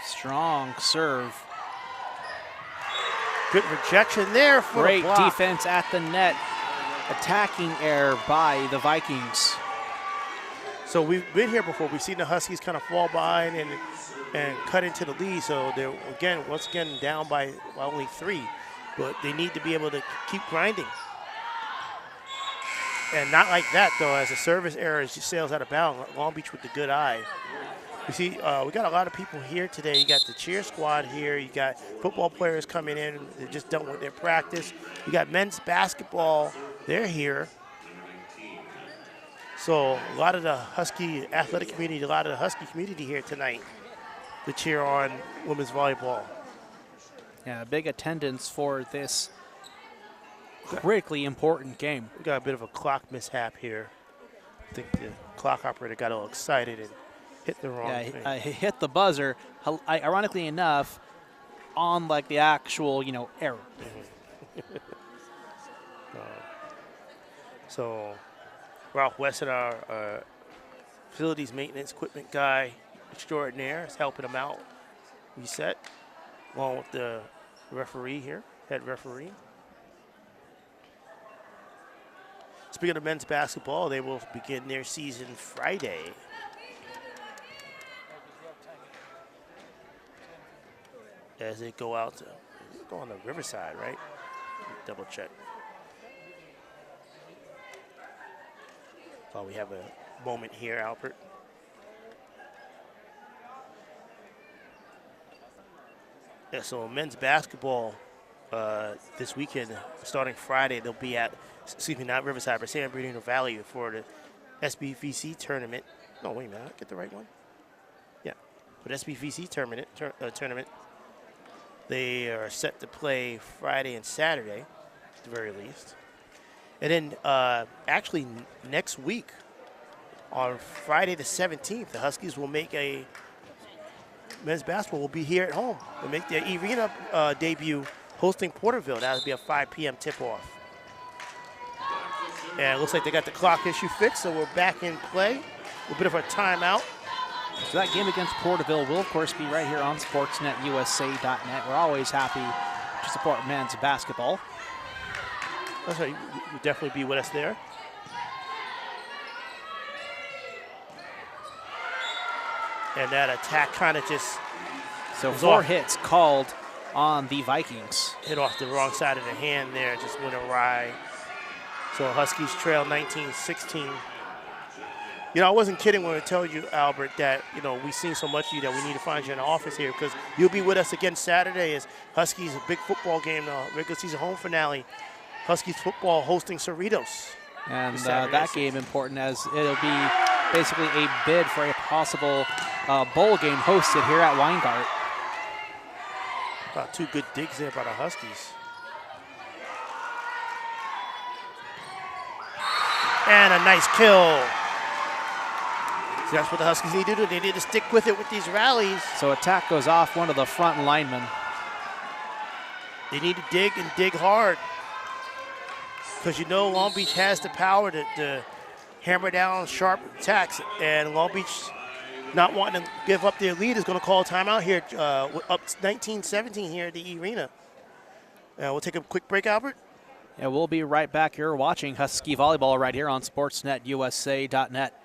Strong serve. Good rejection there for great the block. Defense at the net. Attacking error by the Vikings. So we've been here before. We've seen the Huskies kind of fall behind and cut into the lead. So they're once again down by only 3, but they need to be able to keep grinding. And not like that though, as a service error just sails out of bounds. Long Beach with the good eye. You see, we got a lot of people here today. You got the cheer squad here. You got football players coming in. They're just done with their practice. You got men's basketball. They're here. So a lot of the Husky athletic community, a lot of the Husky community here tonight to cheer on women's volleyball. Yeah, big attendance for this critically important game. We got a bit of a clock mishap here. I think the clock operator got a little excited and hit the wrong thing. He hit the buzzer, ironically enough, on like the actual, error. So Ralph Wesson, our facilities maintenance equipment guy extraordinaire, is helping him out reset, along with the referee here, head referee. Speaking of men's basketball, they will begin their season Friday. As they go out to go on the Riverside, right? Double check. So we have a moment here, Albert. Yeah, so men's basketball this weekend, starting Friday, they'll be at, not Riverside, but San Bernardino Valley for the SBVC tournament. No, wait a minute, did I get the right one? Yeah, for the SBVC tournament. They are set to play Friday and Saturday, at the very least. And then actually next week, on Friday the 17th, the Huskies will make a men's basketball will be here at home. They'll make their arena debut hosting Porterville. That'll be a 5 p.m. tip-off. And it looks like they got the clock issue fixed, so we're back in play. A bit of a timeout. So that game against Porterville will, of course, be right here on SportsNetUSA.net. We're always happy to support men's basketball. That's right. You'll definitely be with us there. And that attack kind of just... So 4 hits called on the Vikings. Hit off the wrong side of the hand there, just went awry. So Huskies trail 19-16. I wasn't kidding when I told you, Albert, that, we've seen so much of you that we need to find you in the office here because you'll be with us again Saturday as Huskies, a big football game, regular season home finale. Huskies football hosting Cerritos. And that game important as it'll be basically a bid for a possible bowl game hosted here at Weingart. Two good digs there by the Huskies. And a nice kill. So that's what the Huskies need to do. They need to stick with it with these rallies. So attack goes off one of the front linemen. They need to dig and dig hard. Because Long Beach has the power to hammer down sharp attacks. And Long Beach, not wanting to give up their lead, is going to call a timeout here, up 19-17 here at the arena. We'll take a quick break, Albert. Yeah, we'll be right back here watching Husky volleyball right here on SportsNetUSA.net.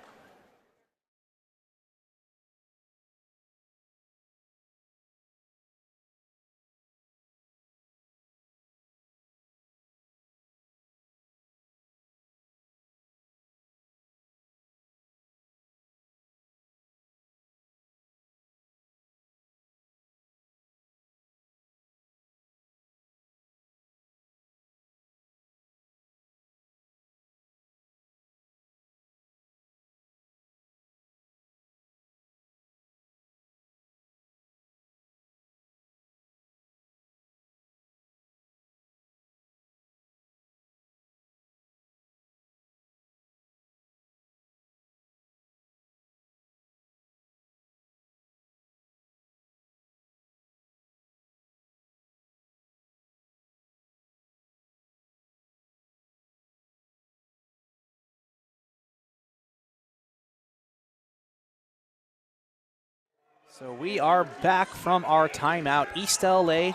So we are back from our timeout. East LA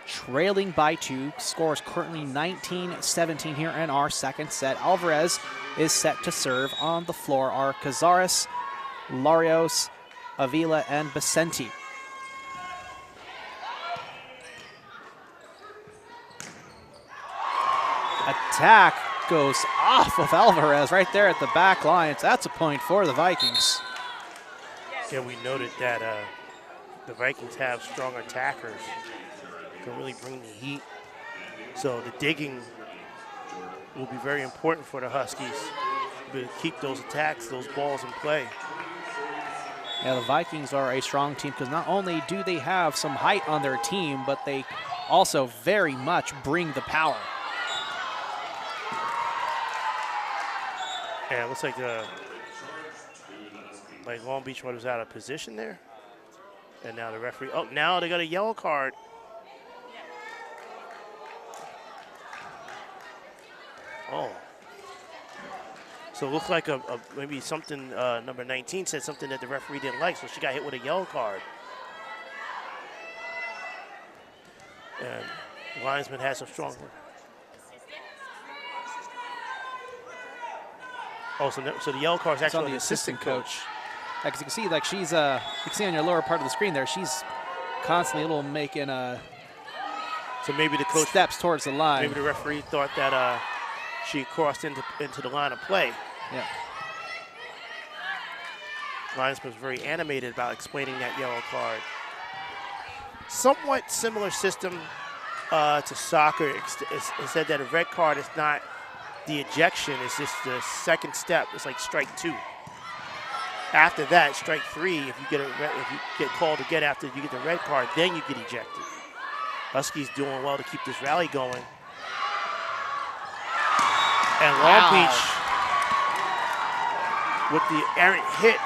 trailing by 2. Score is currently 19-17 here in our second set. Alvarez is set to serve. On the floor are Cazares, Larios, Avila, and Vicente. Attack goes off of Alvarez right there at the back line. That's a point for the Vikings. Yeah, we noted that the Vikings have stronger attackers, can really bring the heat. So the digging will be very important for the Huskies to keep those attacks, those balls in play. Yeah, the Vikings are a strong team because not only do they have some height on their team, but they also very much bring the power. And it looks like Long Beach was out of position there. And now the referee, oh, now they got a yellow card. Oh. So it looked like maybe something, number 19 said something that the referee didn't like, so she got hit with a yellow card. And linesman has some strong. Oh, so the yellow card is actually on the assistant coach. Because you can see, like you can see on your lower part of the screen there, she's constantly making so maybe the coach steps towards the line. Maybe the referee thought that she crossed into the line of play. Yeah. Linesman was very animated about explaining that yellow card. Somewhat similar system to soccer. It said that a red card is not the ejection, it's just the second step. It's like strike 2. After that, strike 3, if you get called again after you get the red card, then you get ejected. Huskies doing well to keep this rally going. And Long Beach with the errant hit.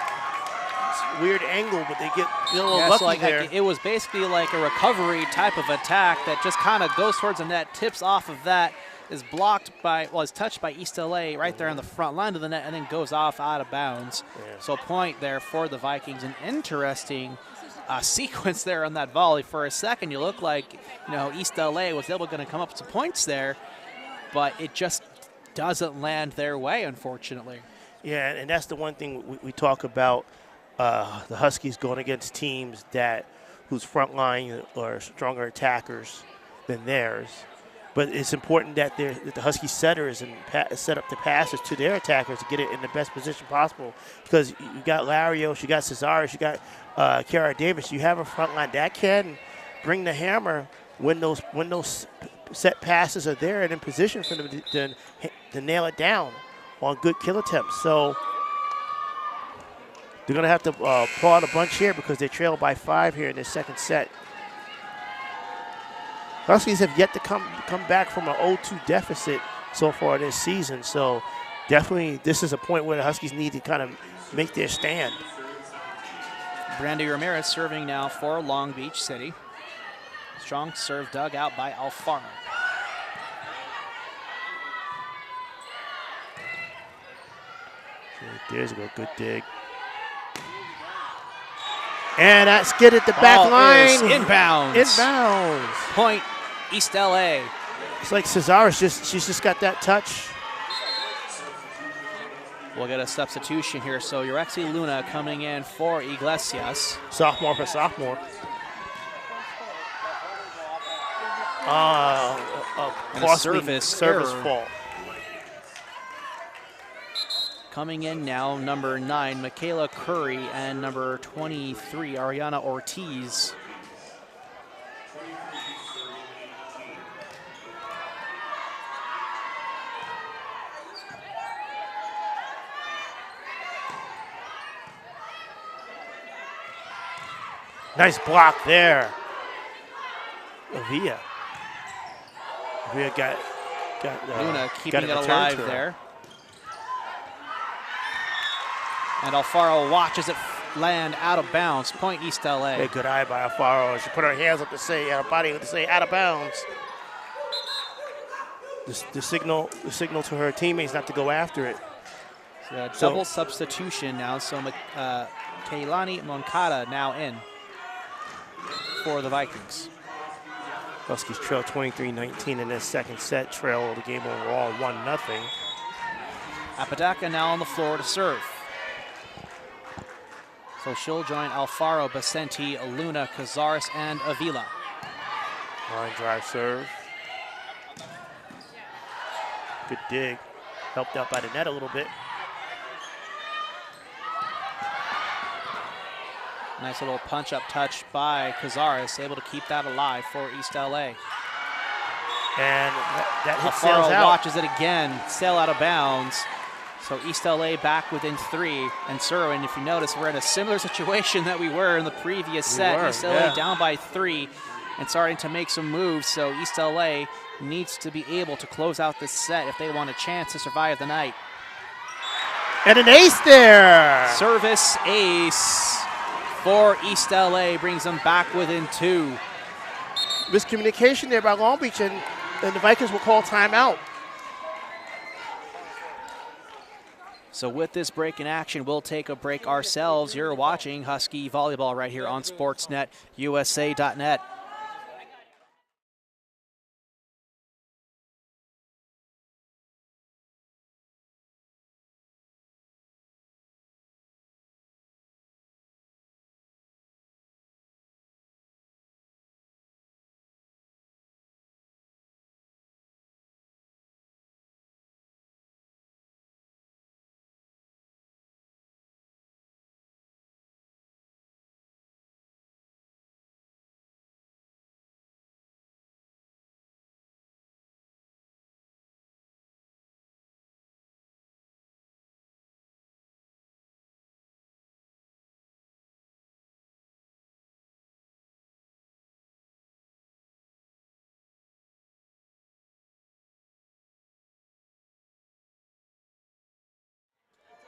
It's a weird angle, but they get a little lucky there. It was basically like a recovery type of attack that just kind of goes towards the net, tips off of that, is blocked is touched by East LA right there on the front line of the net, and then goes off out of bounds. Yeah. So point there for the Vikings. An interesting sequence there on that volley. For a second, you look like East LA was able to come up with some points there, but it just doesn't land their way, unfortunately. Yeah, and that's the one thing we talk about, the Huskies going against teams whose front line are stronger attackers than theirs. But it's important that the Husky setters set up the passes to their attackers to get it in the best position possible. Because you got Larios, you got Cesaris, you got Kiara Davis. You have a front line that can bring the hammer when those set passes are there and in position for them to nail it down on good kill attempts. So they're going to have to pull out a bunch here because they trail by 5 here in this second set. Huskies have yet to come back from an 0-2 deficit so far this season. So definitely this is a point where the Huskies need to kind of make their stand. Brandy Ramirez serving now for Long Beach City. Strong serve dug out by Alfaro. There's a good dig. And that's get at the back line. Inbounds. Inbounds. Point East LA. It's like Cesaris, she's just got that touch. We'll get a substitution here. So Urexi Luna coming in for Iglesias. Sophomore for sophomore. And a service fault. Coming in now, number 9, Michaela Curry, and number 23, Ariana Ortiz. Nice block there. Avia got Luna keeping it alive there. And Alfaro watches it land out of bounds. Point East LA. Hey, good eye by Alfaro. She put her hands up to say, her body to say out of bounds. The signal to her teammates not to go after it. So double substitution now. So Keilani Moncada now in for the Vikings. Huskies trail 23-19 in this second set. Trail the game overall 1-0. Apodaca now on the floor to serve. So she'll join Alfaro, Basenti, Luna, Cazares, and Avila. Line drive serve. Good dig. Helped out by the net a little bit. Nice little punch-up touch by Cazares, able to keep that alive for East LA. And that hit sails Alfaro out. watches it again, sail out of bounds. So East LA back within 3. And Cerwin, if you notice, we're in a similar situation that we were in the previous set. East LA down by 3 and starting to make some moves. So East LA needs to be able to close out this set if they want a chance to survive the night. And an ace there. Service ace for East LA brings them back within 2. Miscommunication there by Long Beach, and the Vikings will call timeout. So with this break in action, we'll take a break ourselves. You're watching Husky Volleyball right here on Sportsnet USA.net.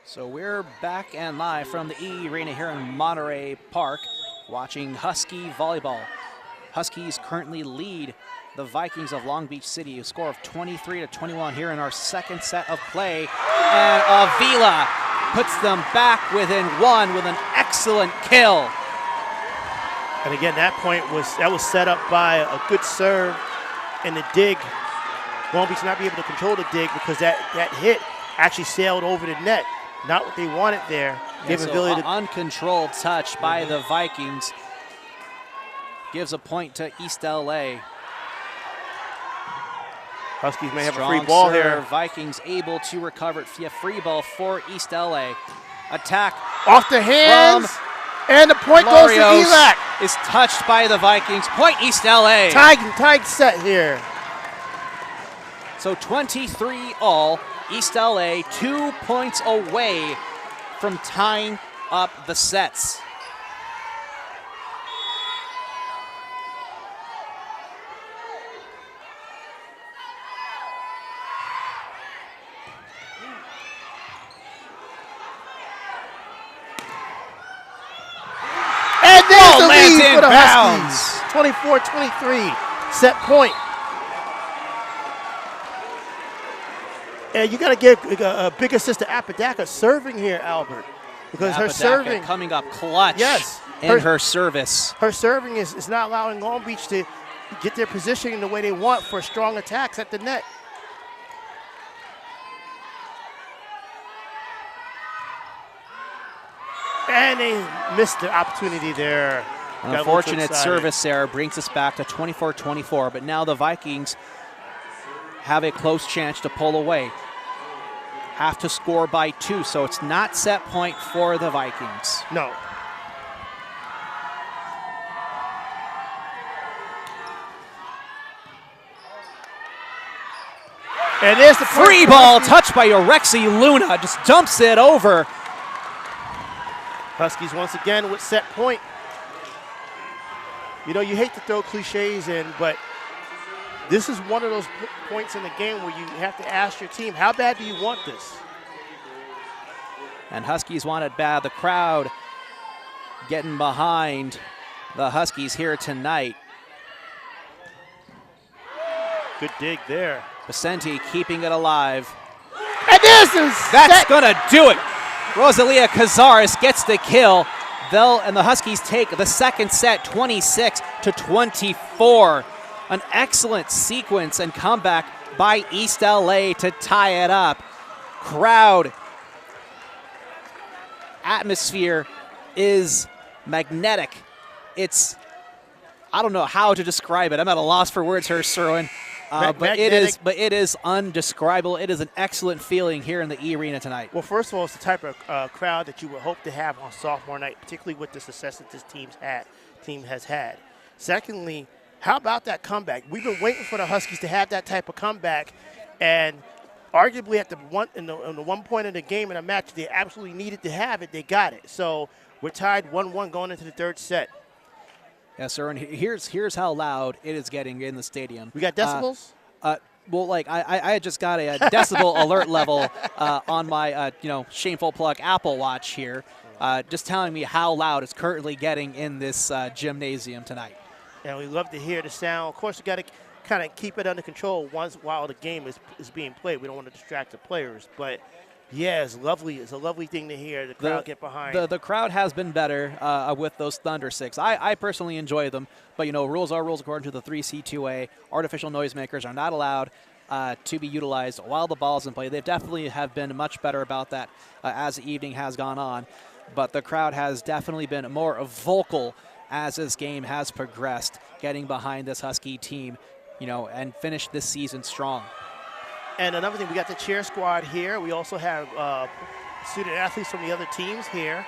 So we're back and live from the E Arena here in Monterey Park, watching Husky Volleyball. Huskies currently lead the Vikings of Long Beach City, a score of 23-21 here in our second set of play. And Avila puts them back within 1 with an excellent kill. And again, that was set up by a good serve and the dig. Long Beach not be able to control the dig because that hit actually sailed over the net. Not what they wanted there. So uncontrolled touch by the Vikings gives a point to East LA. Huskies may have a free ball here. Vikings able to recover it via free ball for East LA. Attack off the hands, and the point goes to ELAC. Is touched by the Vikings. Point East LA. Tied set here. So 23 all. East LA 2 points away from tying up the sets. And there's the lands lead in for the bounds. Huskies. 24-23, set point. And you got to give a big assist to Apodaca serving here, Albert, because her serving coming up clutch. Yes, her service. Her serving is not allowing Long Beach to get their positioning the way they want for strong attacks at the net. And they missed the opportunity there. An unfortunate service there brings us back to 24-24, but now the Vikings have a close chance to pull away. Have to score by 2, so it's not set point for the Vikings. No. And there's the free ball touched by Orexi Luna, just dumps it over. Huskies once again with set point. You know, you hate to throw cliches in, but this is one of those points in the game where you have to ask your team, how bad do you want this? And Huskies want it bad. The crowd getting behind the Huskies here tonight. Good dig there. Vicente keeping it alive. And that's going to do it. Rosalia Cazares gets the kill. And the Huskies take the second set 26-24. An excellent sequence and comeback by East LA to tie it up. Crowd atmosphere is magnetic. I don't know how to describe it. I'm at a loss for words here, Cerwin. But it is undescribable. It is an excellent feeling here in the E Arena tonight. Well, first of all, it's the type of crowd that you would hope to have on sophomore night, particularly with the success that this team has had. Secondly, how about that comeback? We've been waiting for the Huskies to have that type of comeback, and arguably at the one point in the game in a match they absolutely needed to have it, they got it. So we're tied 1-1 going into the third set. Yes, sir. And here's how loud it is getting in the stadium. We got decibels? Well, like I just got a decibel alert level on my shameful plug Apple Watch here, just telling me how loud it's currently getting in this gymnasium tonight. And we love to hear the sound. Of course, we got to kind of keep it under control while the game is being played. We don't want to distract the players, but. Yeah, it's lovely. It's a lovely thing to hear the crowd get behind. The crowd has been better with those Thunder 6. I personally enjoy them, but, rules are rules according to the 3C2A. Artificial noisemakers are not allowed to be utilized while the ball's in play. They definitely have been much better about that as the evening has gone on, but the crowd has definitely been more vocal as this game has progressed, getting behind this Husky team, and finished this season strong. And another thing, we got the cheer squad here. We also have student athletes from the other teams here.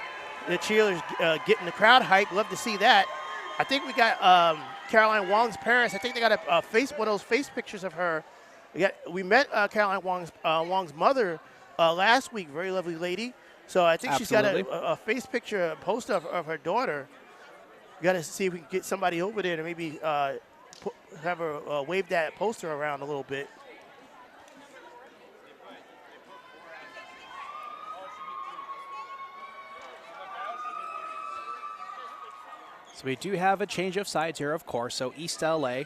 The cheerleaders getting the crowd hype. Love to see that. I think we got Caroline Wong's parents. I think they got one of those face pictures of her. We met Caroline Wong's mother last week. Very lovely lady. So I think Absolutely. She's got a face picture, a poster of her daughter. We got to see if we can get somebody over there to maybe have her wave that poster around a little bit. So we do have a change of sides here, of course. So East LA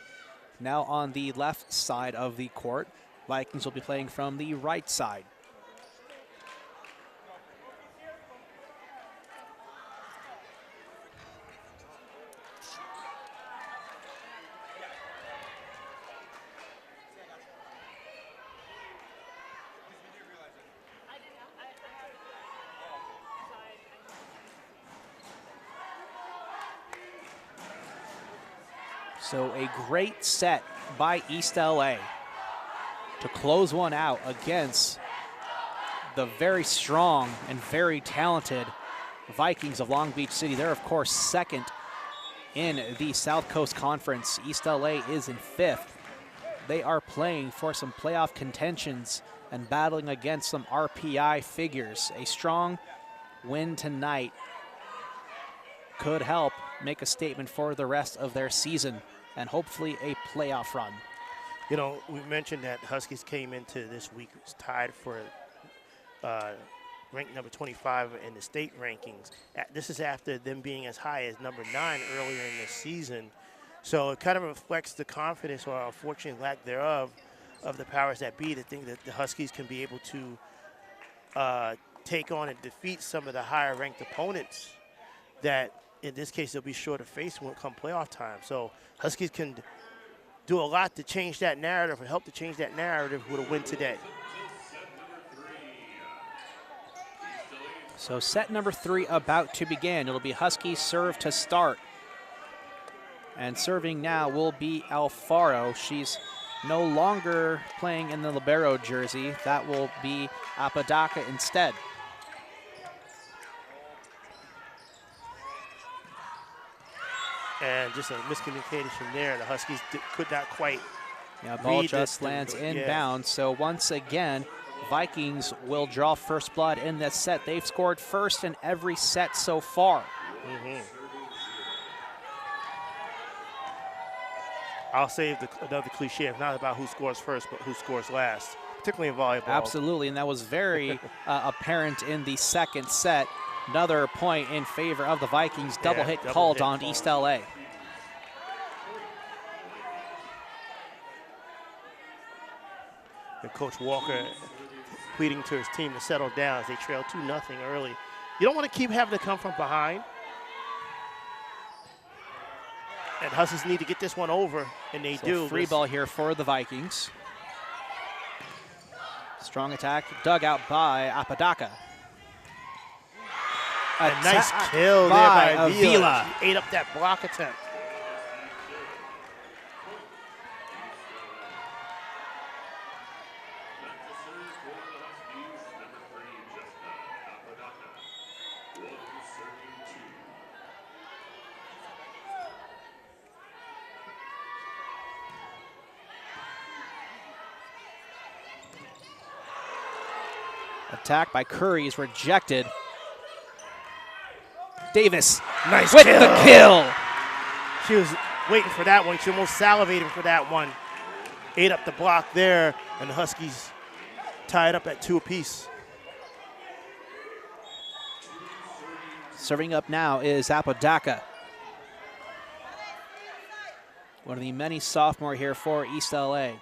now on the left side of the court. Vikings will be playing from the right side. So a great set by East LA to close one out against the very strong and very talented Vikings of Long Beach City. They're, of course, second in the South Coast Conference. East LA is in fifth. They are playing for some playoff contentions and battling against some RPI figures. A strong win tonight could help make a statement for the rest of their season and hopefully a playoff run. We mentioned that Huskies came into this week tied for ranked number 25 in the state rankings. This is after them being as high as number 9 earlier in the season. So it kind of reflects the confidence, or unfortunate lack thereof, of the powers that be, to think that the Huskies can be able to take on and defeat some of the higher ranked opponents that in this case they'll be sure to face when it comes playoff time. So Huskies can do a lot to change that narrative and help to change that narrative with a win today. So set number 3 about to begin. It'll be Huskies serve to start. And serving now will be Alfaro. She's no longer playing in the libero jersey. That will be Apodaca instead. And just a miscommunication there. The Huskies could not quite. Yeah, ball just lands inbound. So once again, Vikings will draw first blood in this set. They've scored first in every set so far. I'll save another cliche. It's not about who scores first, but who scores last, particularly in volleyball. Absolutely, and that was very apparent in the second set. Another point in favor of the Vikings. Double hit called on East LA. And Coach Walker pleading to his team to settle down as they trail 2-0 early. You don't want to keep having to come from behind. And Huskies need to get this one over, and they do. Free ball here for the Vikings. Strong attack, dug out by Apodaca. A nice kill by there by Avila. She ate up that block attempt. Attack by Curry is rejected. Davis Nice with kill. the kill. She was waiting for that one. She almost salivated for that one. Ate up the block there, and the Huskies tied up at 2 apiece. Serving up now is Apodaca. One of the many sophomore here for East LA.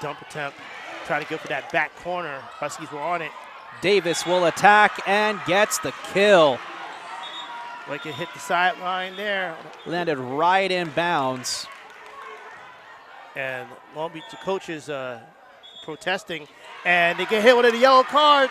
Dump attempt, trying to go for that back corner. Huskies were on it. Davis will attack and gets the kill. Like it hit the sideline there. Landed right in bounds. And Long Beach, the coaches protesting, and they get hit with a yellow card.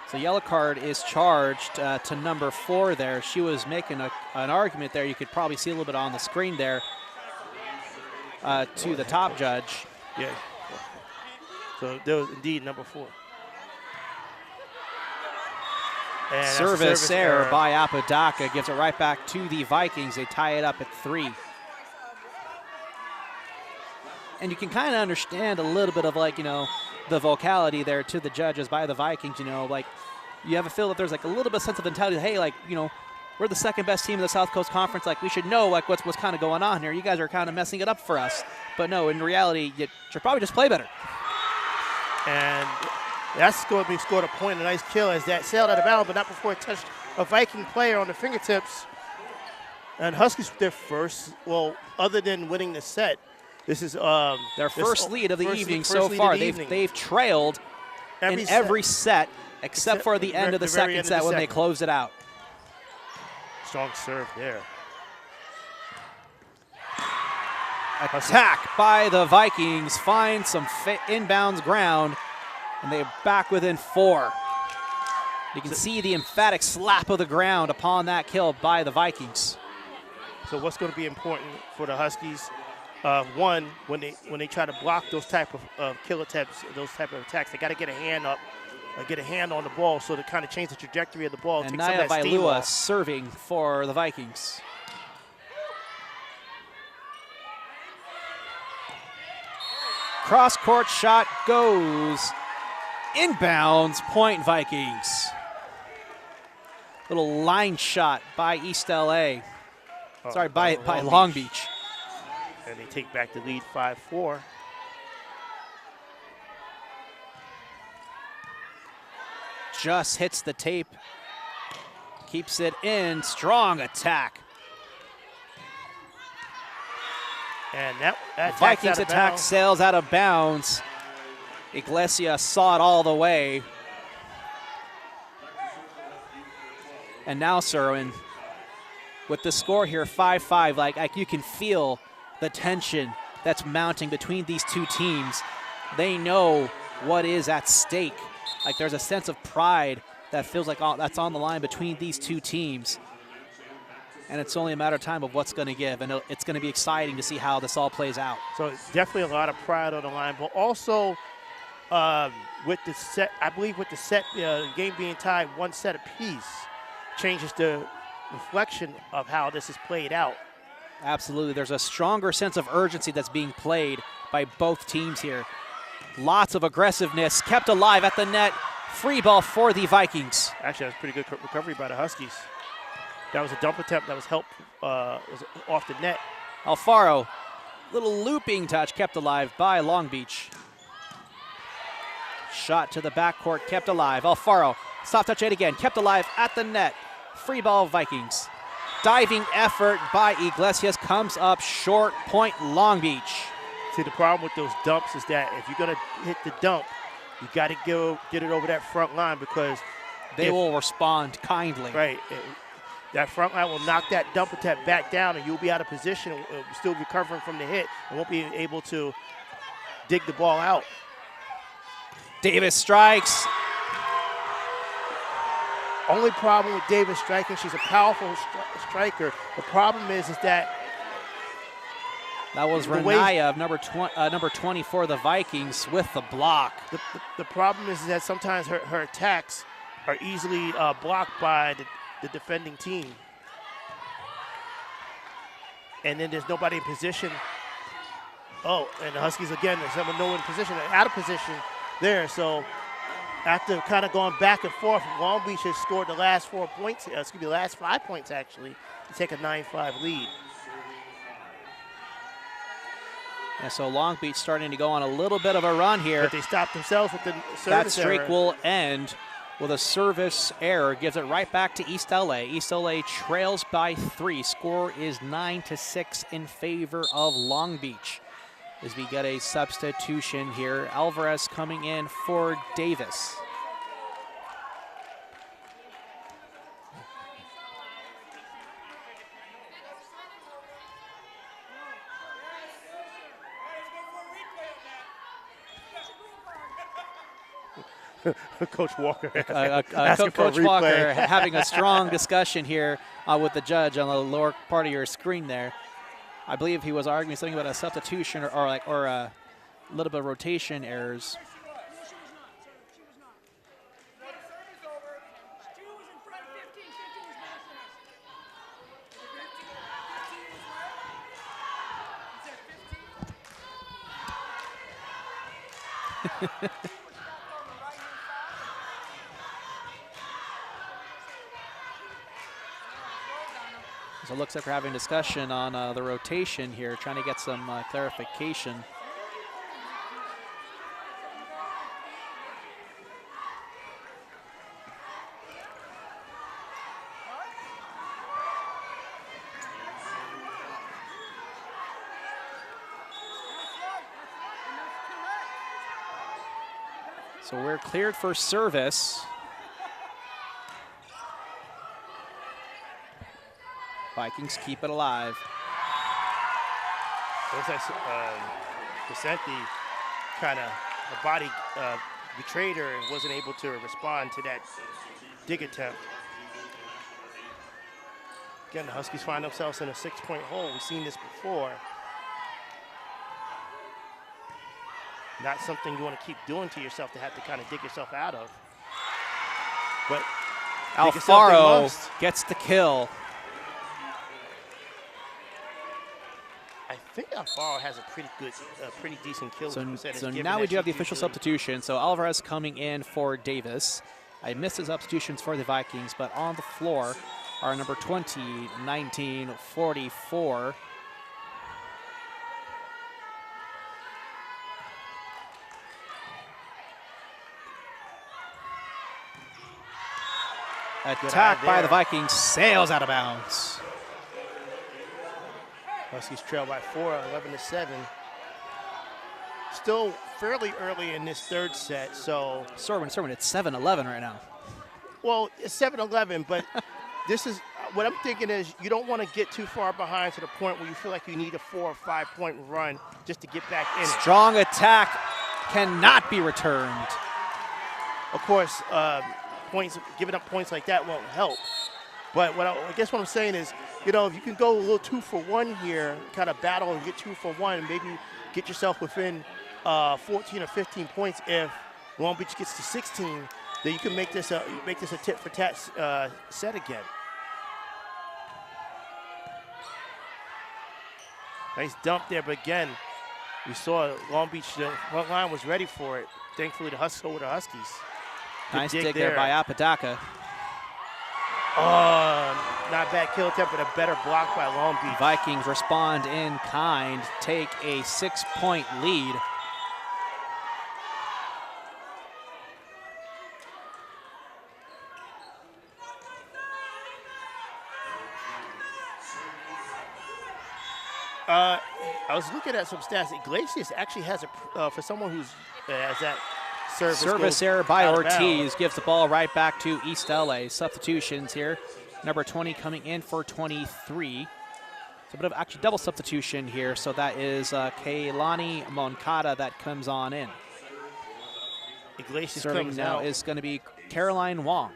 So yellow card is charged to number 4 there. She was making an argument there. You could probably see a little bit on the screen there to the top judge. Yeah. So there was indeed number 4. And that's a Service error by Apodaca gives it right back to the Vikings. They tie it up at 3. And you can kind of understand a little bit of the vocality there to the judges by the Vikings. You have a feel that there's a little bit of sense of mentality. Hey, we're the second best team in the South Coast Conference. We should know what's kind of going on here. You guys are kind of messing it up for us. But no, in reality, you should probably just play better. And that's going to be scored a point, a nice kill as that sailed out of bounds, but not before it touched a Viking player on the fingertips. And Huskies, their first, other than winning the set, this is their first lead of the evening so far. They've trailed in every set except for the end of the second set when they closed it out. Strong serve there. Attack by the Vikings finds some inbounds ground, and they're back within 4. You can see the emphatic slap of the ground upon that kill by the Vikings. So what's going to be important for the Huskies? One, when they try to block those type of kill attempts, those type of attacks, they got to get a hand up, get a hand on the ball, so to kind of change the trajectory of the ball. And take Naya some of that steam Vailua off. serving for the Vikings. Cross-court shot goes inbounds, point Vikings. Little line shot by East LA. Sorry, by Long Beach. And they take back the lead 5-4. Just hits the tape. Keeps it in. Strong attack. And that Vikings attack sails out of bounds. Iglesias saw it all the way. And now Cerwin, with the score here 5-5, you can feel the tension that's mounting between these two teams. They know what is at stake. There's a sense of pride that feels like that's on the line between these two teams. And it's only a matter of time of what's going to give. And it's going to be exciting to see how this all plays out. So definitely a lot of pride on the line, but also with the set, I believe with the set, game being tied 1 set apiece, changes the reflection of how this is played out. Absolutely. There's a stronger sense of urgency that's being played by both teams here. Lots of aggressiveness kept alive at the net. Free ball for the Vikings. Actually, that was pretty good recovery by the Huskies. That was a dump attempt that was helped was off the net. Alfaro, little looping touch kept alive by Long Beach. Shot to the backcourt kept alive. Alfaro, soft touch it again, kept alive at the net. Free ball Vikings. Diving effort by Iglesias comes up short, point Long Beach. See, the problem with those dumps is that if you're going to hit the dump, you got to get it over that front line because they will respond kindly. Right. That front line will knock that dump attempt back down, and you'll be out of position, still recovering from the hit, and won't be able to dig the ball out. Davis strikes. Only problem with Davis striking, she's a powerful striker. The problem is that that was Renaya of number 20 for the Vikings with the block. The problem is that sometimes her attacks are easily blocked by the defending team. and then there's nobody in position. Oh, and the Huskies again, there's someone no in position, out of position there. So after kind of going back and forth, Long Beach has scored the last 4 points, the last 5 points actually, to take a 9-5 lead. Yeah, so Long Beach starting to go on a little bit of a run here. But they stopped themselves with the service That streak error. will end with a service error. Gives it right back to East LA. East LA trails by 3. Score is 9-6 in favor of Long Beach. As we get a substitution here. Alvarez coming in for Davis. Coach Walker. Coach Walker having a strong discussion here with the judge on the lower part of your screen there. I believe he was arguing something about a substitution or a little bit of rotation errors. So it looks like we're having a discussion on the rotation here, trying to get some clarification. So we're cleared for service. Vikings keep it alive. Looks like Vicente kind of, the body betrayed her and wasn't able to respond to that dig attempt. Again, the Huskies find themselves in a 6-point hole. We've seen this before. Not something you want to keep doing to yourself to have to kind of dig yourself out of. But Alfaro gets the kill. I think Alfaro has a pretty decent kill. So now we do have the official substitution. So Alvarez coming in for Davis. I missed his substitutions for the Vikings, but on the floor are number 20, 19, 44. Attack by the Vikings, sails out of bounds. Huskies trail by 4, 11-7. Still fairly early in this third set, so. Cerwin, it's 7-11 right now. Well, it's 7-11, but this is, what I'm thinking is you don't want to get too far behind to the point where you feel like you need a 4 or 5 point run just to get back in it. Strong attack cannot be returned. Of course, giving up points like that won't help. But I guess what I'm saying is, you know, if you can go a little 2 for 1 here, kind of battle and get 2 for 1, maybe get yourself within 14 or 15 points. If Long Beach gets to 16, then you can make this a tit for tat set again. Nice dump there, but again, we saw Long Beach, the front line was ready for it. Thankfully, the Huskies. Nice dig there by Apodaca. Not bad kill attempt, but a better block by Long Beach. Vikings respond in kind, take a 6-point lead. I was looking at some stats. Iglesias actually has for someone who's has that service error by Ortiz gives the ball right back to East LA. Substitutions here. Number 20 coming in for 23. It's a bit of actually double substitution here. So that is Kaylani Moncada that comes on in. Iglesias serving comes now out. is going to be Caroline Wong.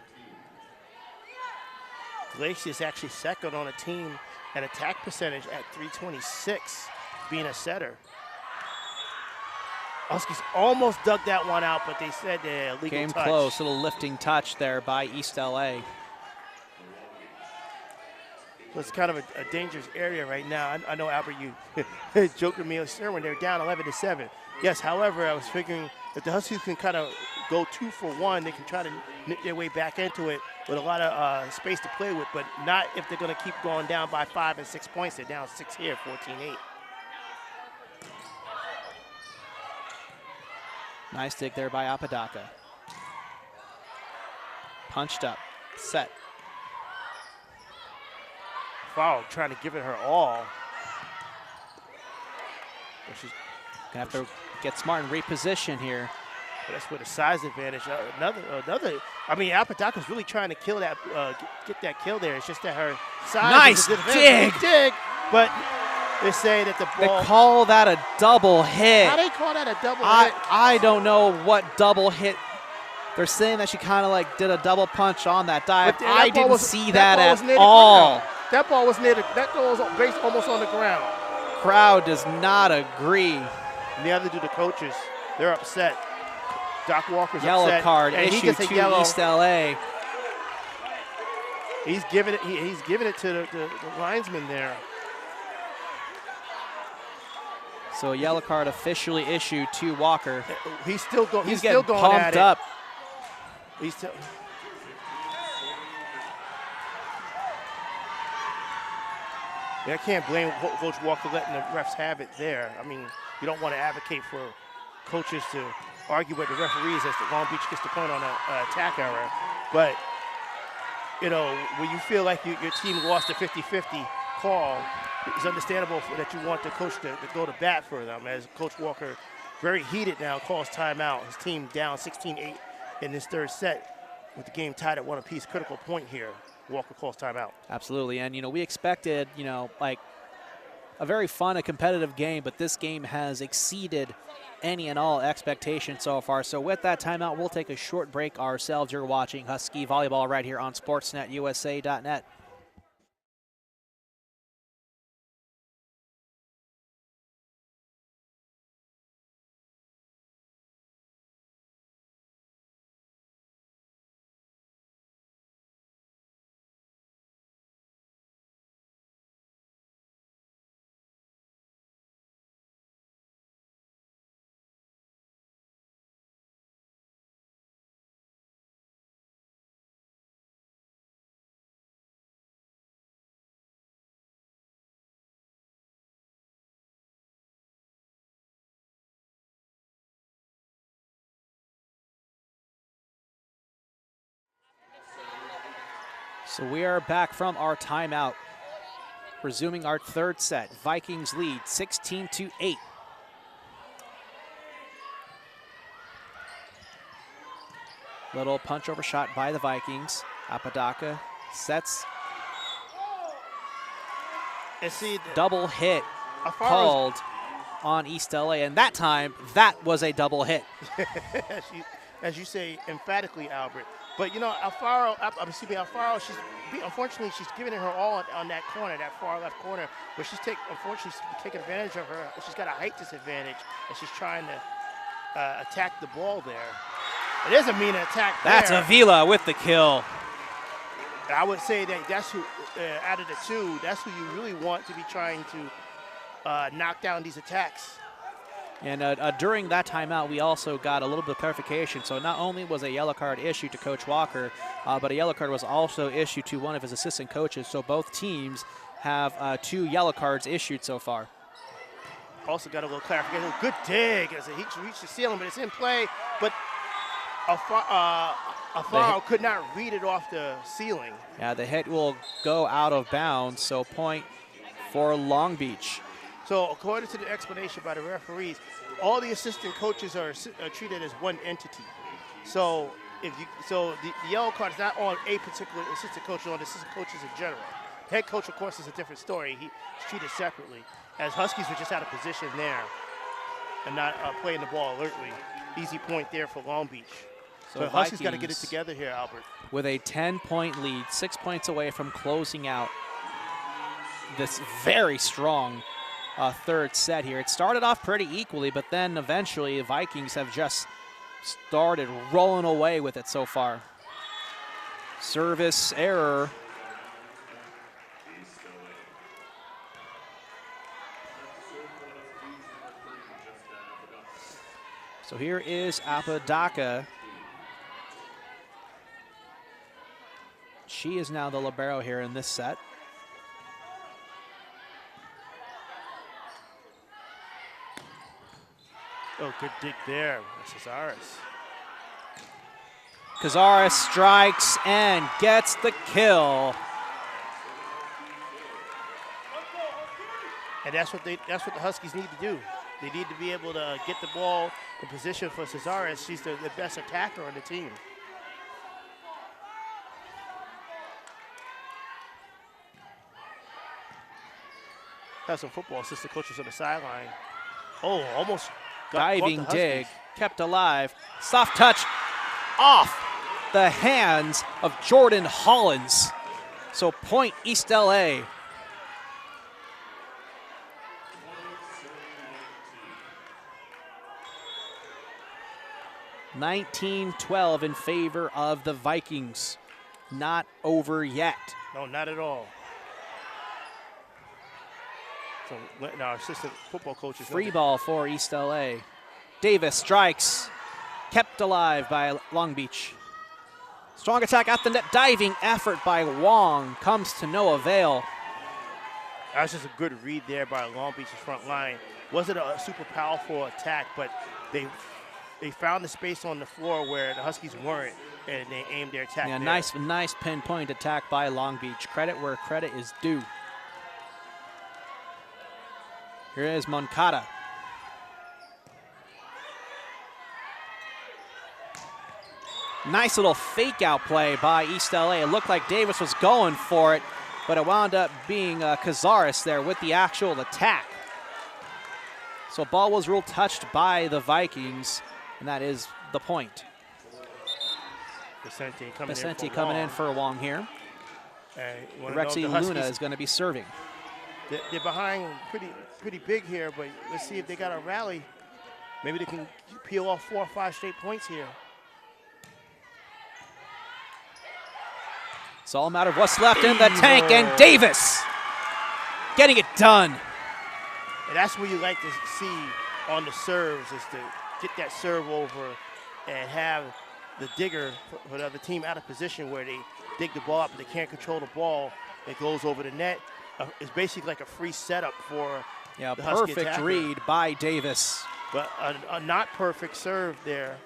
Iglesias actually second on a team and attack percentage at 326, being a setter. Huskies almost dug that one out, but they said legal Came touch. close, little lifting touch there by East LA. So it's kind of a dangerous area right now. I know, Albert, you joking me on Cerwin. They're down 11-7. Yes, however, I was figuring if the Huskies can kind of go 2 for 1, they can try to nip their way back into it with a lot of space to play with, but not if they're going to keep going down by 5 and 6 points. They're down 6 here, 14-8. Nice dig there by Apodaca. Punched up, set. Foul, trying to give it her all. But she's Gonna have to get smart and reposition here. that's with a size advantage. Another. I mean, Apodaca's really trying to kill that, get that kill there. It's just that her size. Nice is a disadvantage. dig. But they say that the ball. They call that a double hit. How they call that a double hit? I don't know what double hit. They're saying that she kind of like did a double punch on that dive. But I didn't see that at all. That ball was near that ball was based almost on the ground. Crowd does not agree. Neither do the coaches. They're upset. Doc Walker's Yellow upset. card and issued to East LA. He's giving it. He's giving it to the linesman there. So a yellow card officially issued to Walker. He's still going. He's still getting going pumped at up. It. He's still. Yeah, I can't blame Coach Walker letting the refs have it there. I mean, you don't want to advocate for coaches to argue with the referees as Long Beach gets the point on an attack error. But, you know, when you feel like your team lost a 50-50 call, it's understandable that you want the coach to go to bat for them. As Coach Walker, very heated now, calls timeout. His team down 16-8 in this third set with the game tied at 1 apiece. Critical point here. Walker calls timeout. Absolutely, and you know, we expected, you know, like a very fun and competitive game, but this game has exceeded any and all expectations so far. So with that timeout, we'll take a short break ourselves. You're watching Husky Volleyball right here on SportsNetUSA.net. So we are back from our timeout, resuming our third set. Vikings lead 16-8. Little punch over shot by the Vikings. Apodaca sets. And see, Double hit called on East LA, and that time, that was a double hit. as you say emphatically, Albert. But, you know, Alfaro, unfortunately, she's giving it her all on that corner, that far left corner. But unfortunately, she's taking advantage of her. She's got a height disadvantage, and she's trying to attack the ball there. It is a mean attack there. That's Avila with the kill. I would say that's who, out of the two, that's who you really want to be trying to knock down these attacks. And during that timeout, we also got a little bit of clarification. So not only was a yellow card issued to Coach Walker, but a yellow card was also issued to one of his assistant coaches. So both teams have 2 yellow cards issued so far. Also got a little clarification. Good dig as he reached the ceiling, but it's in play. But Alfaro could not read it off the ceiling. Yeah, the hit will go out of bounds. So point for Long Beach. So according to the explanation by the referees, all the assistant coaches are treated as one entity. So the yellow card is not on a particular assistant coach, on the assistant coaches in general. Head coach, of course, is a different story. He's treated separately. As Huskies were just out of position there and not playing the ball alertly. Easy point there for Long Beach. So Huskies got to get it together here, Albert. With a 10-point lead, 6 points away from closing out this very strong third set here. It started off pretty equally, but then eventually the Vikings have just started rolling away with it so far. Service error So here is Apodaca. She is now the libero here in this set. Oh, good dig there. That's Cazares. Cazares strikes and gets the kill. And that's what the Huskies need to do. They need to be able to get the ball in position for Cazares. She's the best attacker on the team. Have some football assistant coaches on the sideline. Oh, almost diving dig, kept alive. Soft touch off the hands of Jordan Hollins. So point East LA. (19-12) in favor of the Vikings. Not over yet. No, not at all. So letting our assistant football coaches know. Free ball for East LA. Davis strikes. Kept alive by Long Beach. Strong attack at the net. Diving effort by Wong comes to no avail. That was just a good read there by Long Beach's front line. Wasn't a super powerful attack, but they found the space on the floor where the Huskies weren't, and they aimed their attack. Yeah, there. nice pinpoint attack by Long Beach. Credit where credit is due. Here is Moncada. Nice little fake out play by East LA. It looked like Davis was going for it, but it wound up being Cazares there with the actual attack. So ball was ruled touched by the Vikings, and that is the point. Vicente coming in for Wong here. Rexy Luna is going to be serving. They're behind pretty big here, but let's see if they got a rally. Maybe they can peel off 4 or 5 straight points here. It's all a matter of what's left in the tank, and Davis getting it done. And that's what you like to see on the serves, is to get that serve over and have the digger for the other team out of position where they dig the ball up, but they can't control the ball. It goes over the net. It's basically like a free setup for the Husky perfect attacker. read by Davis. But a not perfect serve there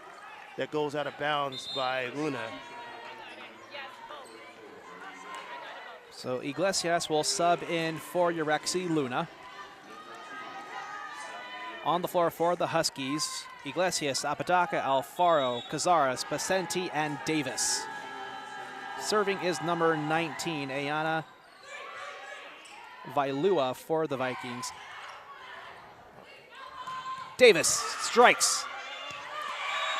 that goes out of bounds by Luna. So Iglesias will sub in for Urexi Luna. On the floor for the Huskies, Iglesias, Apodaca, Alfaro, Cazares, Vicente, and Davis. Serving is number 19, Ayana Vailua for the Vikings. Davis strikes.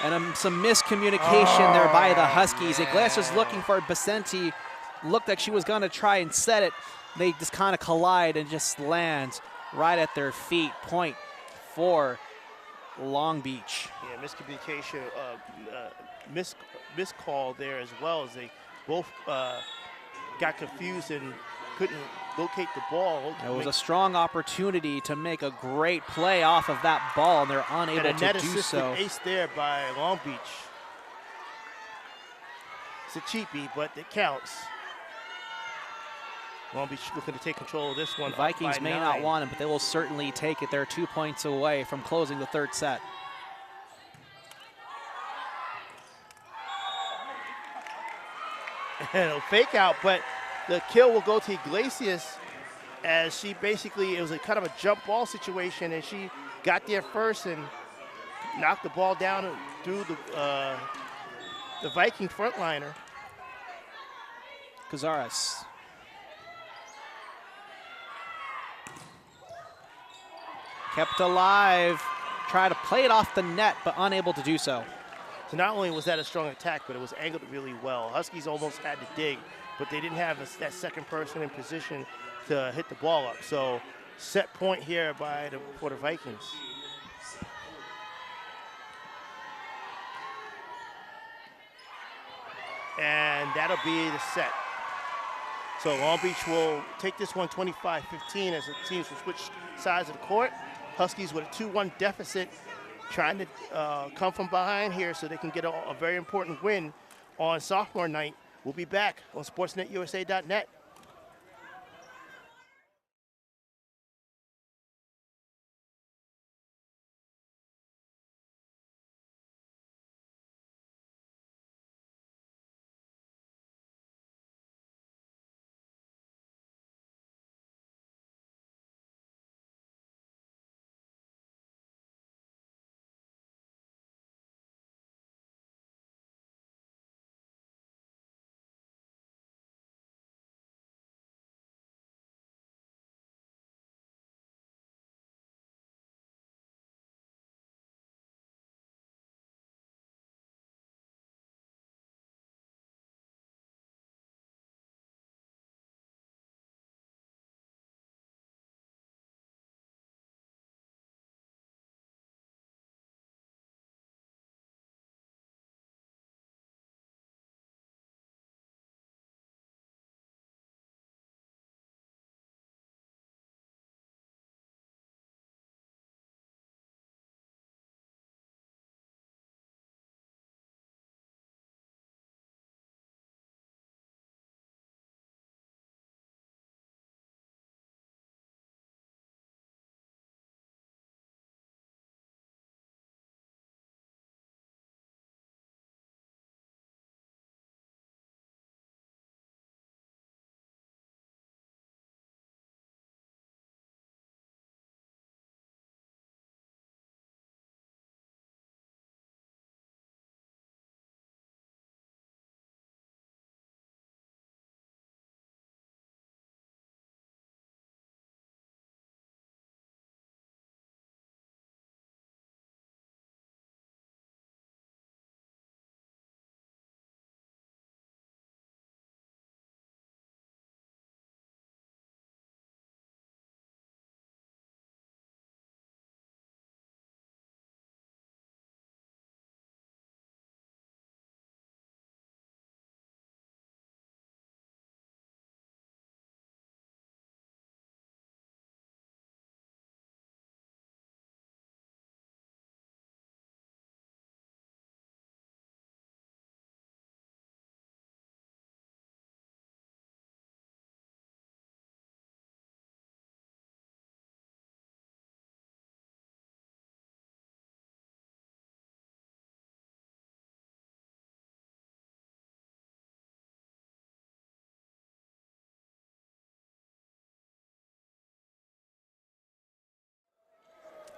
And some miscommunication there by the Huskies. Iglesias looking for Vicente. Looked like she was going to try and set it. They just kind of collide and just land right at their feet. Point for Long Beach. Yeah, miscommunication, miscall there as well, as they both got confused and couldn't locate the ball. It was a strong opportunity to make a great play off of that ball, and they're unable to do so. Ace there by Long Beach. It's a cheapie, but it counts. Long Beach looking to take control of this one. The Vikings may not want him, but they will certainly take it. They're 2 points away from closing the third set. And a fake out, but the kill will go to Iglesias, as she basically, it was a kind of a jump ball situation, and she got there first and knocked the ball down through the Viking frontliner. Cazares. Kept alive, tried to play it off the net, but unable to do so. So not only was that a strong attack, but it was angled really well. Huskies almost had to dig, but they didn't have that second person in position to hit the ball up. So set point here for the Vikings. And that'll be the set. So Long Beach will take this one 25-15 as the teams will switch sides of the court. Huskies with a 2-1 deficit trying to come from behind here so they can get a very important win on sophomore night. We'll be back on sportsnetusa.net.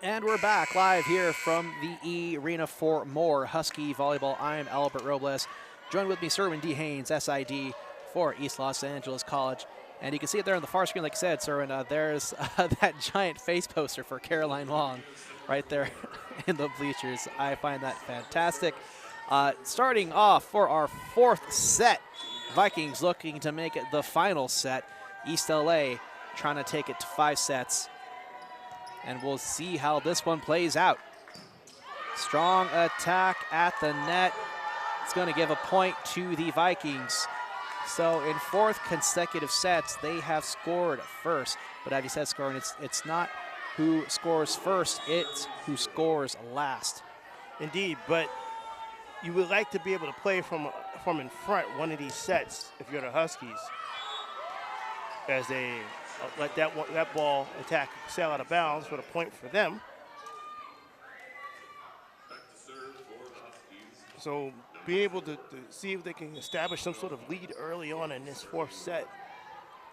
And we're back live here from the E Arena for more Husky volleyball. I'm Albert Robles. Join with me, Cerwin D. Haynes, SID for East Los Angeles College. And you can see it there on the far screen, like I said, Cerwin, there's that giant face poster for Caroline Long right there in the bleachers. I find that fantastic. Starting off for our fourth set, Vikings looking to make it the final set. East LA trying to take it to 5 sets. And we'll see how this one plays out. Strong attack at the net. It's going to give a point to the Vikings. So in 4th consecutive sets, they have scored first. But as you said, scoring, it's not who scores first, it's who scores last. Indeed, but you would like to be able to play from in front one of these sets if you're the Huskies, as they let that ball attack sail out of bounds for the point for them. So being able to see if they can establish some sort of lead early on in this 4th set.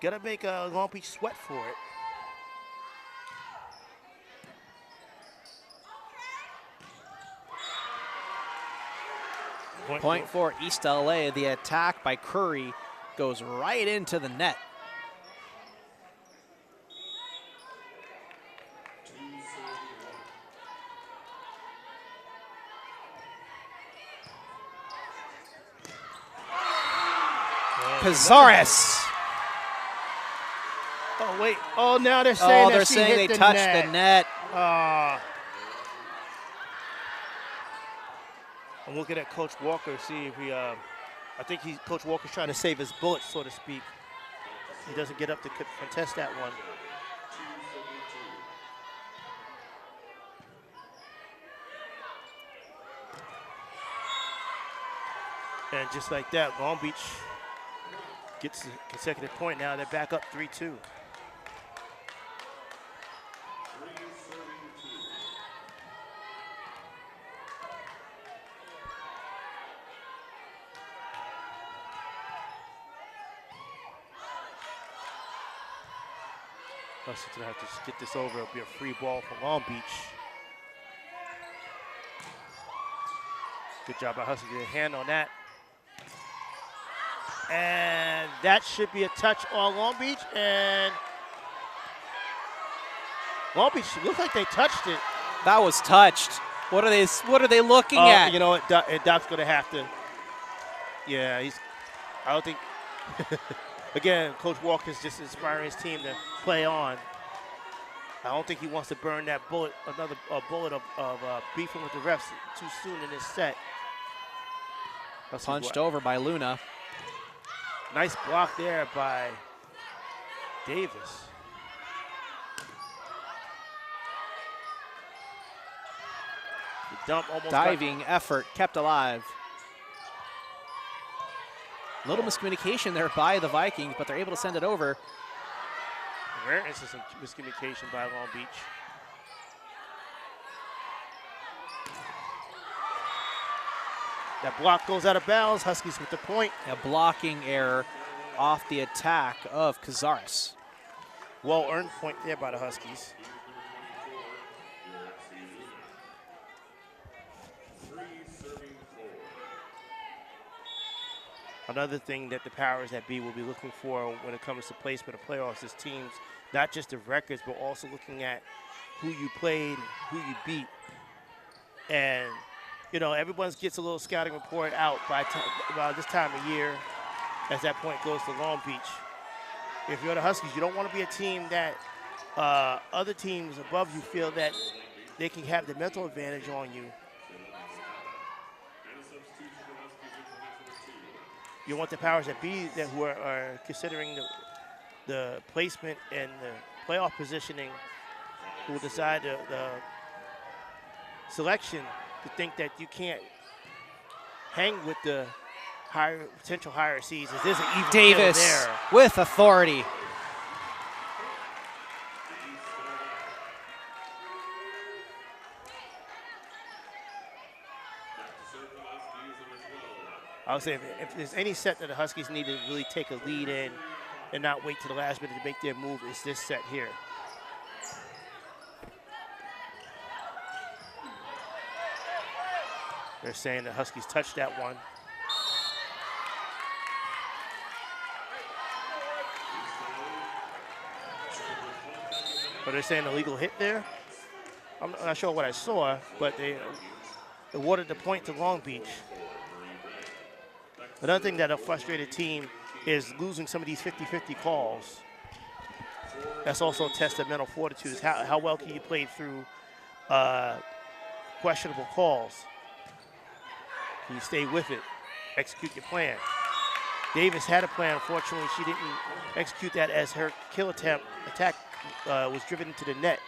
Gotta make Long Beach sweat for it. Point for East LA. The attack by Curry goes right into the net. Cazares. Oh, wait. Oh, now they're saying they're saying they touched the net. I'm looking at Coach Walker, see if he, I think Coach Walker's trying to save his bullets, so to speak. He doesn't get up to contest that one. And just like that, Long Beach gets a consecutive point now. They're back up 3-2. Huskies gonna have to get this over. It'll be a free ball for Long Beach. Good job by Huskies getting a hand on that. And that should be a touch on Long Beach. And Long Beach looks like they touched it. That was touched. What are they looking at? You know what? Doc's gonna have to. Yeah, I don't think. Again, Coach Walker's just inspiring his team to play on. I don't think he wants to burn that bullet, another bullet of beefing with the refs too soon in this set. Punched over by Luna. Nice block there by Davis. The dump almost diving effort kept alive. Little miscommunication there by the Vikings, but they're able to send it over. Rare instance of miscommunication by Long Beach. That block goes out of bounds. Huskies with the point. A blocking error off the attack of Cazares. Well-earned point there by the Huskies. Another thing that the powers that be will be looking for when it comes to placement of playoffs is teams, not just the records, but also looking at who you played, who you beat. And, you know, everyone gets a little scouting report out by about this time of year as that point goes to Long Beach. If you're the Huskies, you don't want to be a team that other teams above you feel that they can have the mental advantage on you. You want the powers that be that who are considering the placement and the playoff positioning, who will decide the selection, to think that you can't hang with the potential higher seeds. As there's an even Davis there with authority. I would say if there's any set that the Huskies need to really take a lead in and not wait to the last minute to make their move, it's this set here. They're saying the Huskies touched that one. But they're saying illegal hit there. I'm not sure what I saw, but they awarded the point to Long Beach. Another thing that a frustrated team is losing some of these 50-50 calls. That's also a test of mental fortitude, is how well can you play through questionable calls. Can you stay with it, execute your plan? Davis had a plan. Unfortunately, she didn't execute that as her kill attack was driven into the net.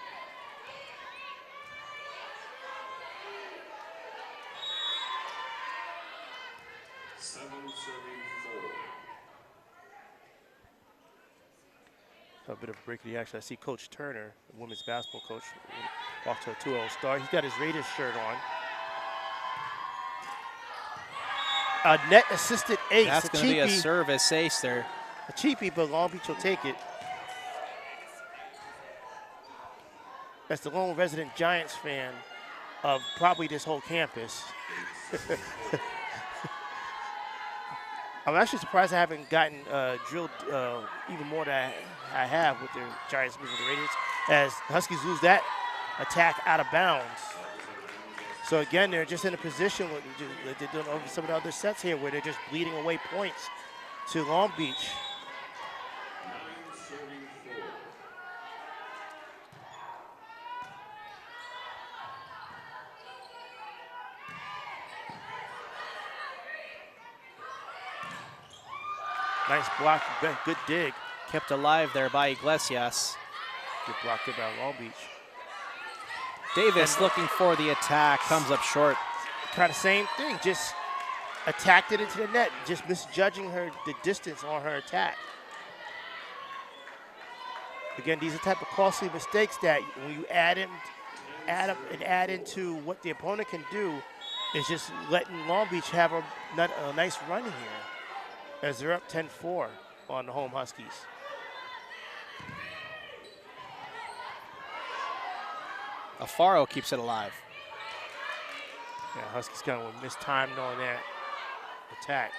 A bit of a break in the action. I see Coach Turner, the women's basketball coach, off to a 2-0 start. He's got his Raiders shirt on. A net assisted ace. That's going to be a service ace there. A cheapie, but Long Beach will take it. That's the lone resident Giants fan of probably this whole campus. I'm actually surprised I haven't gotten drilled even more than I have with the Giants moving the Raiders, as the Huskies lose that attack out of bounds. So again, they're just in a position where they're doing over some of the other sets here where they're just bleeding away points to Long Beach. Nice block, good dig. Kept alive there by Iglesias. Good block there by Long Beach. Davis looking for the attack, comes up short. Kind of same thing, just attacked it into the net, just misjudging the distance on her attack. Again, these are the type of costly mistakes that when you add into what the opponent can do, is just letting Long Beach have a nice run here as they're up 10-4 on the home Huskies. Alfaro keeps it alive. Yeah, Huskies kind of mistimed on that attack.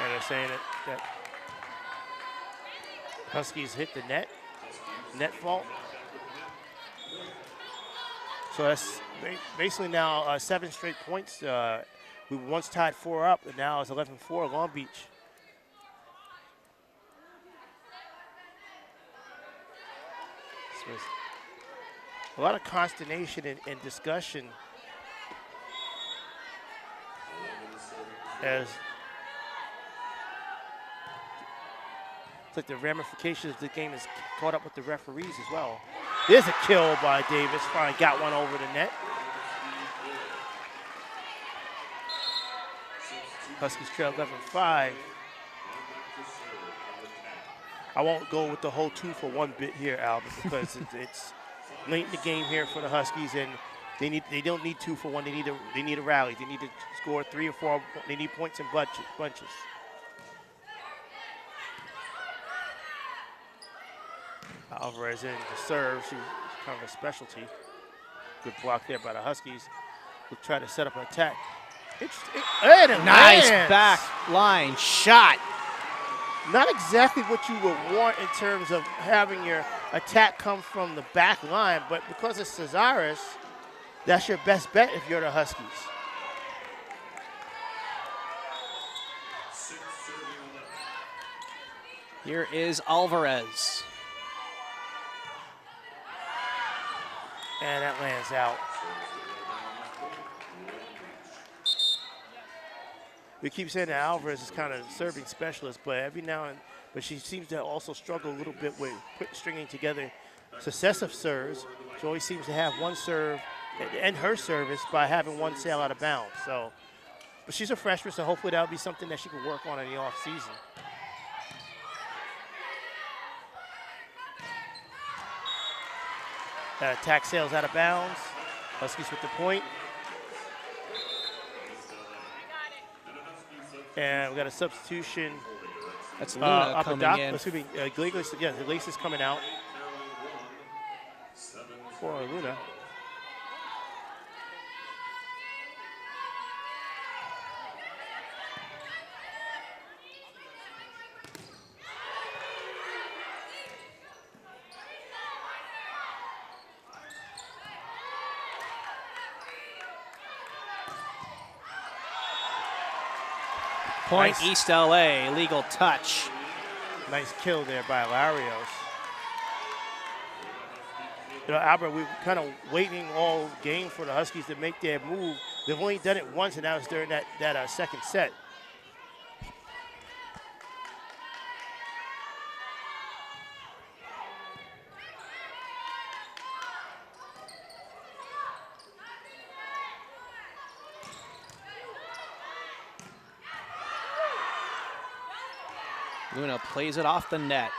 And they're saying that Huskies hit the net fault. So that's basically now 7 straight points. We once tied 4 up, and now it's 11-4 Long Beach. So a lot of consternation and discussion as it's like the ramifications of the game is caught up with the referees as well. There's a kill by Davis. Finally got one over the net. Huskies trail 11-5. I won't go with the whole 2-for-1 bit here, Albert, because it's late in the game here for the Huskies, and they don't need 2-for-1. They need a rally. They need to score 3 or 4. They need points in bunches. Alvarez in to serve. She's kind of a specialty. Good block there by the Huskies. We'll try to set up an attack. And it Nice lands. back line shot. Not exactly what you would want in terms of having your attack come from the back line, but because it's Cesares, that's your best bet if you're the Huskies. Here is Alvarez. And that lands out. We keep saying that Alvarez is kind of a serving specialist, but every now and but she seems to also struggle a little bit with stringing together successive serves. She always seems to have one serve and her service by having one sail out of bounds. So, but she's a freshman, so hopefully that'll be something that she can work on in the off season. That attack sails out of bounds. Huskies with the point. And we got a substitution. That's Luna coming in. Excuse me, Iglesias is coming out for Luna. Point Nice. East LA, illegal touch. Nice kill there by Larios. You know, Albert, we're kind of waiting all game for the Huskies to make their move. They've only done it once, and that was during that second set. Luna plays it off the net.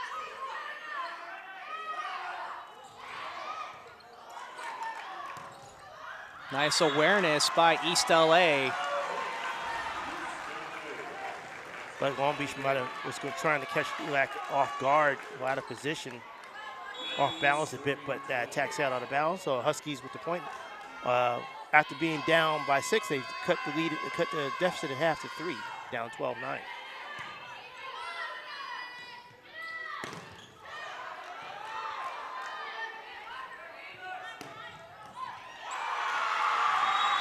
Nice awareness by East LA. But Long Beach was trying to catch ELAC off guard, out of position, off balance a bit, but that attack's out of bounds. So Huskies with the point. After being down by 6, they cut the deficit in half to 3, down 12-9.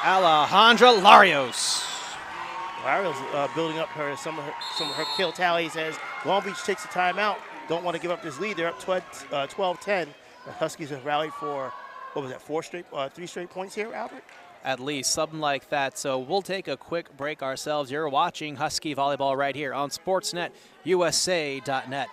Alejandra Larios. Larios building up some of her kill tallies as Long Beach takes a timeout. Don't want to give up this lead. They're up 12-10. The Huskies have rallied for, what was that, 3 straight points here, Albert? At least, something like that. So we'll take a quick break ourselves. You're watching Husky Volleyball right here on SportsNetUSA.net.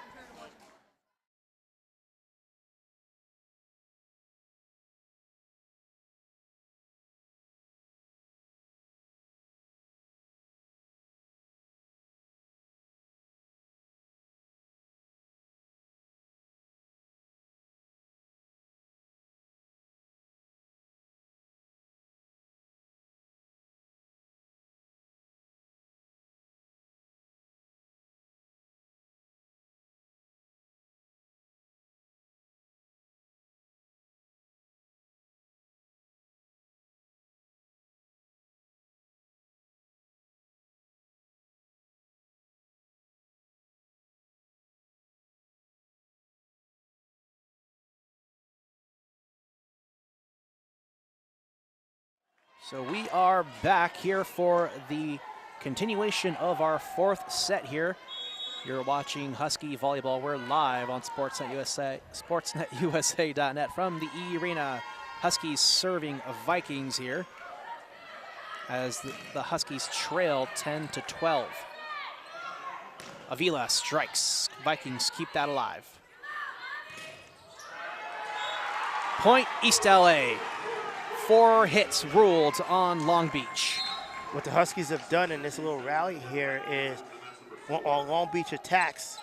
So we are back here for the continuation of our 4th set here. You're watching Husky Volleyball. We're live on Sportsnet USA, sportsnetusa.net from the E Arena. Huskies serving Vikings here as the Huskies trail 10-12. Avila strikes. Vikings keep that alive. Point East LA. 4 hits ruled on Long Beach. What the Huskies have done in this little rally here is on Long Beach attacks,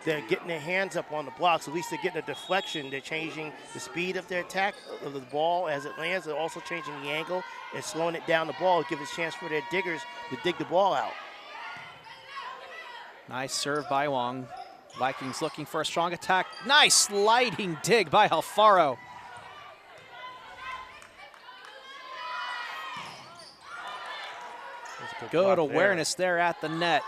they're getting their hands up on the blocks. At least they're getting a deflection. They're changing the speed of their attack of the ball as it lands. They're also changing the angle and slowing it down the ball to give a chance for their diggers to dig the ball out. Nice serve by Wong. Vikings looking for a strong attack. Nice sliding dig by Alfaro. Good awareness there at the net.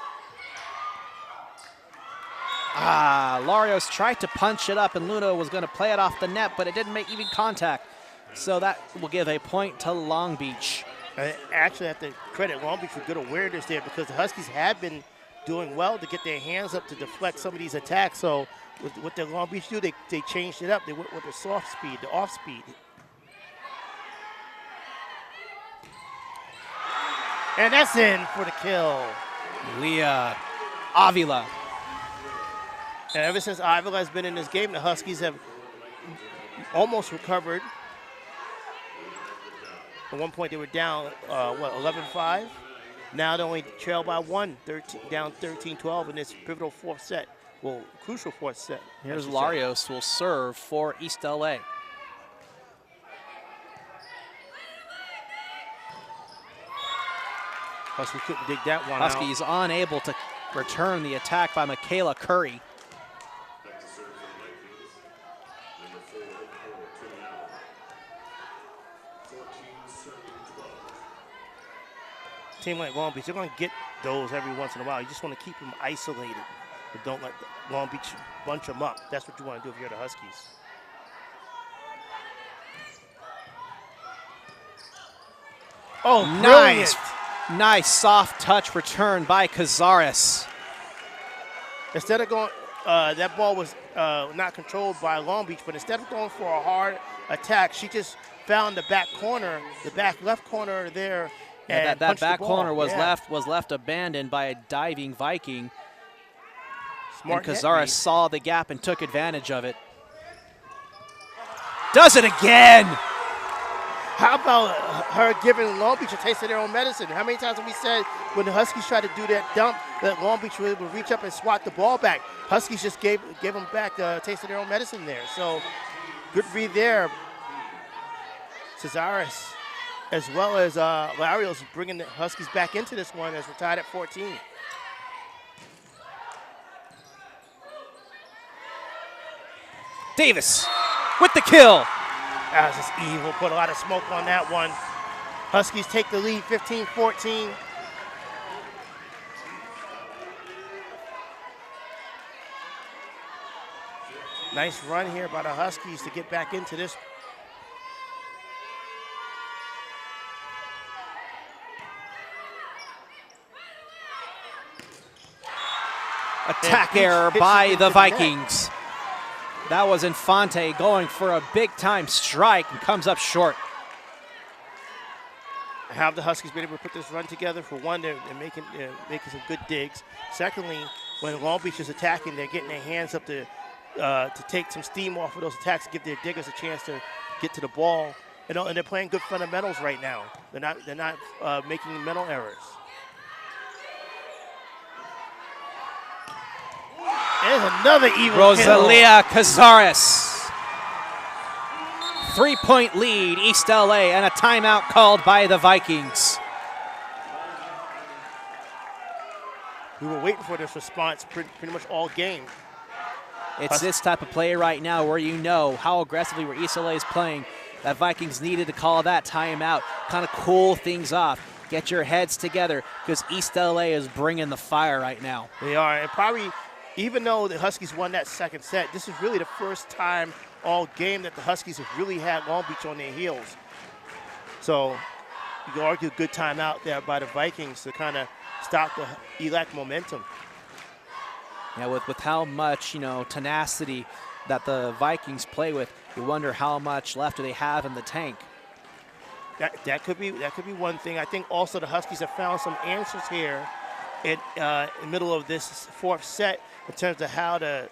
Larios tried to punch it up, and Luna was going to play it off the net, but it didn't make even contact. So that will give a point to Long Beach. Actually, I have to credit Long Beach for good awareness there, because the Huskies have been doing well to get their hands up to deflect some of these attacks. So what the Long Beach do, they changed it up. They went with the soft speed, the off speed. And that's in for the kill. Leah Avila. And ever since Avila has been in this game, the Huskies have almost recovered. At one point they were down, 11-5. Now they only trail by 1, down 13-12 in this pivotal 4th set. Well, crucial 4th set. Here's Larios will serve for East LA. Huskies couldn't dig that one Huskies out. unable to return the attack by Michaela Curry. Team like Long Beach, they're going to get those every once in a while. You just want to keep them isolated, but don't let Long Beach bunch them up. That's what you want to do if you're the Huskies. Oh, nice. Brilliant. Nice soft touch return by Cazares. Instead of going, that ball was not controlled by Long Beach, but instead of going for a hard attack, she just found the back corner, the back left corner there. Yeah, that back corner was yeah. left abandoned by a diving Viking. Smart and Cazares saw the gap and took advantage of it. Does it again! How about her giving Long Beach a taste of their own medicine? How many times have we said when the Huskies tried to do that dump that Long Beach would reach up and swat the ball back? Huskies just gave them back a taste of their own medicine there. So good read there. Cazares, as well as Larios, bringing the Huskies back into this one as we're tied at 14. Davis with the kill. That was just evil. Put a lot of smoke on that one. Huskies take the lead 15-14. Nice run here by the Huskies to get back into this. Attack error by the Vikings. That was Infante going for a big-time strike and comes up short. Have the Huskies been able to put this run together? For one, they're making some good digs. Secondly, when Long Beach is attacking, they're getting their hands up to take some steam off of those attacks, give their diggers a chance to get to the ball. And they're playing good fundamentals right now. They're not making mental errors. There's another evil Rosalia Cazares. 3-point lead, East LA, and a timeout called by the Vikings. We were waiting for this response pretty much all game. It's this type of play right now where you know how aggressively where East LA is playing that Vikings needed to call that timeout, kind of cool things off, get your heads together, because East LA is bringing the fire right now. They are, and probably, even though the Huskies won that second set, this is really the first time all game that the Huskies have really had Long Beach on their heels. So you could argue, good timeout there by the Vikings to kind of stop the ELAC momentum. Yeah, with how much, tenacity that the Vikings play with, you wonder how much left do they have in the tank. That could be one thing. I think also the Huskies have found some answers here in the middle of this fourth set in terms of how to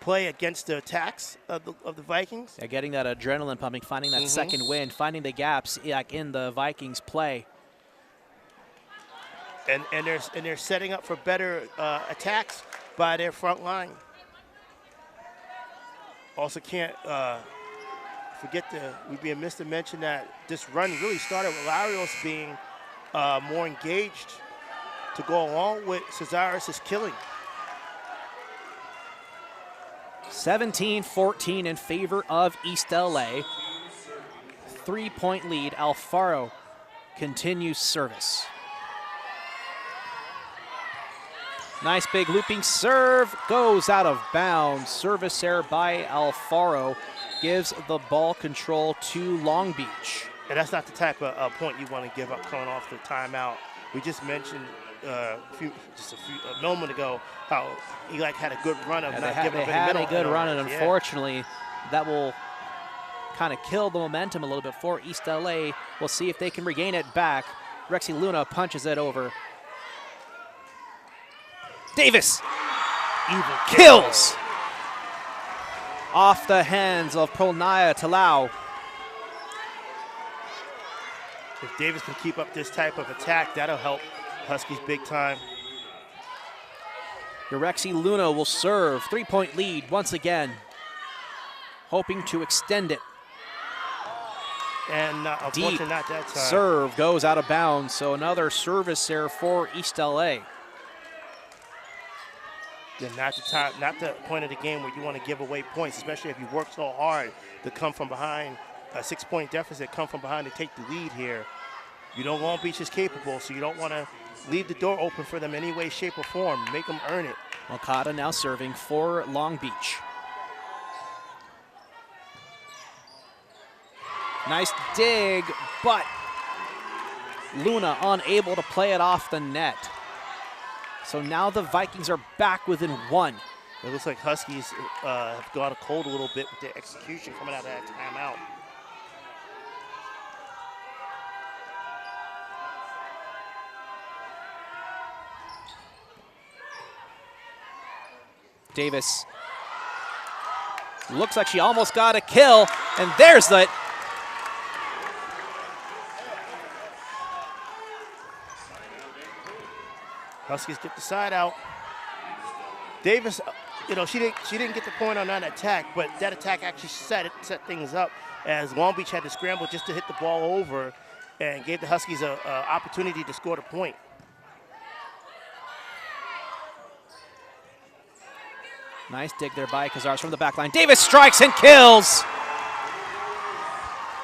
play against the attacks of the Vikings. Yeah, getting that adrenaline pumping, finding that second wind, finding the gaps like in the Vikings play. And they're setting up for better attacks by their front line. Also can't forget we'd be amiss to mention that this run really started with Larios being more engaged to go along with Cesaris' killing. 17-14 in favor of East LA. 3-point lead. Alfaro continues service. Nice big looping serve, goes out of bounds. Service error by Alfaro gives the ball control to Long Beach. And that's not the type of point you want to give up coming off the timeout. We just mentioned a moment ago how ELAC had a good run of not giving up in the middle. They had a good run, and unfortunately, that will kind of kill the momentum a little bit for East LA. We'll see if they can regain it back. Rexy Luna punches it over. Davis kills off the hands of Pronaya Talau. If Davis can keep up this type of attack, that'll help Huskies big time. Rexy Luna will serve. 3-point lead once again, hoping to extend it. And unfortunately, not that time. Serve goes out of bounds, so another service error for East LA. Yeah, not the point of the game where you want to give away points, especially if you work so hard to come from behind a 6-point deficit, come from behind to take the lead here. You know Long Beach is capable, so you don't want to leave the door open for them any way, shape, or form. Make them earn it. Okada now serving for Long Beach. Nice dig, but Luna unable to play it off the net. So now the Vikings are back within one. It looks like Huskies have got a cold a little bit with their execution coming out of that timeout. Davis looks like she almost got a kill, and there's the Huskies get the side out. Davis, she didn't get the point on that attack, but that attack actually set things up as Long Beach had to scramble just to hit the ball over and gave the Huskies an opportunity to score the point. nice dig there by Cazares from the back line. Davis strikes and kills.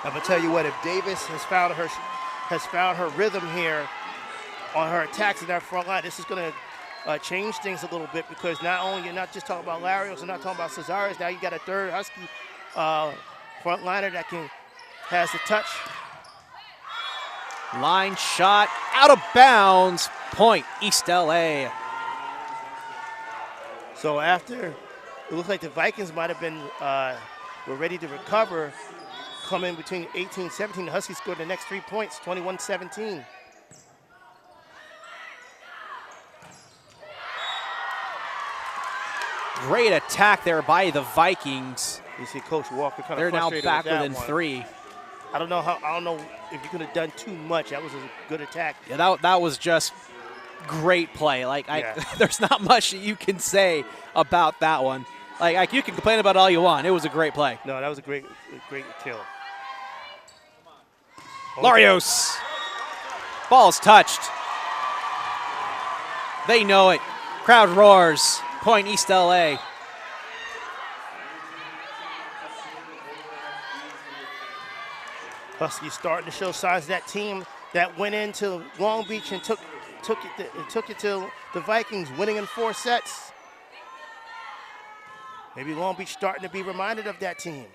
I'm gonna tell you what, if Davis has found her rhythm here on her attacks in that front line, this is going to change things a little bit, because not only you're not just talking about Larios, you're not talking about Cesares, now you got a third Husky front liner that has the touch. Line shot out of bounds. Point East LA. So after, it looks like the Vikings might have been were ready to recover, come in between 18-17. The Huskies scored the next 3 points, 21-17. Great attack there by the Vikings. You see Coach Walker kind of They're now frustrated back with that within one. 3. I don't know if you could have done too much. That was a good attack. Yeah, that was just great play. There's not much that you can say about that one. Like you can complain about it all you want. It was a great play. No, that was a great kill. Larios. Ball's touched. They know it. Crowd roars. Point East LA. Huskies starting to show signs of that team that went into Long Beach and took it to the Vikings, winning in 4 sets. Maybe Long Beach starting to be reminded of that team.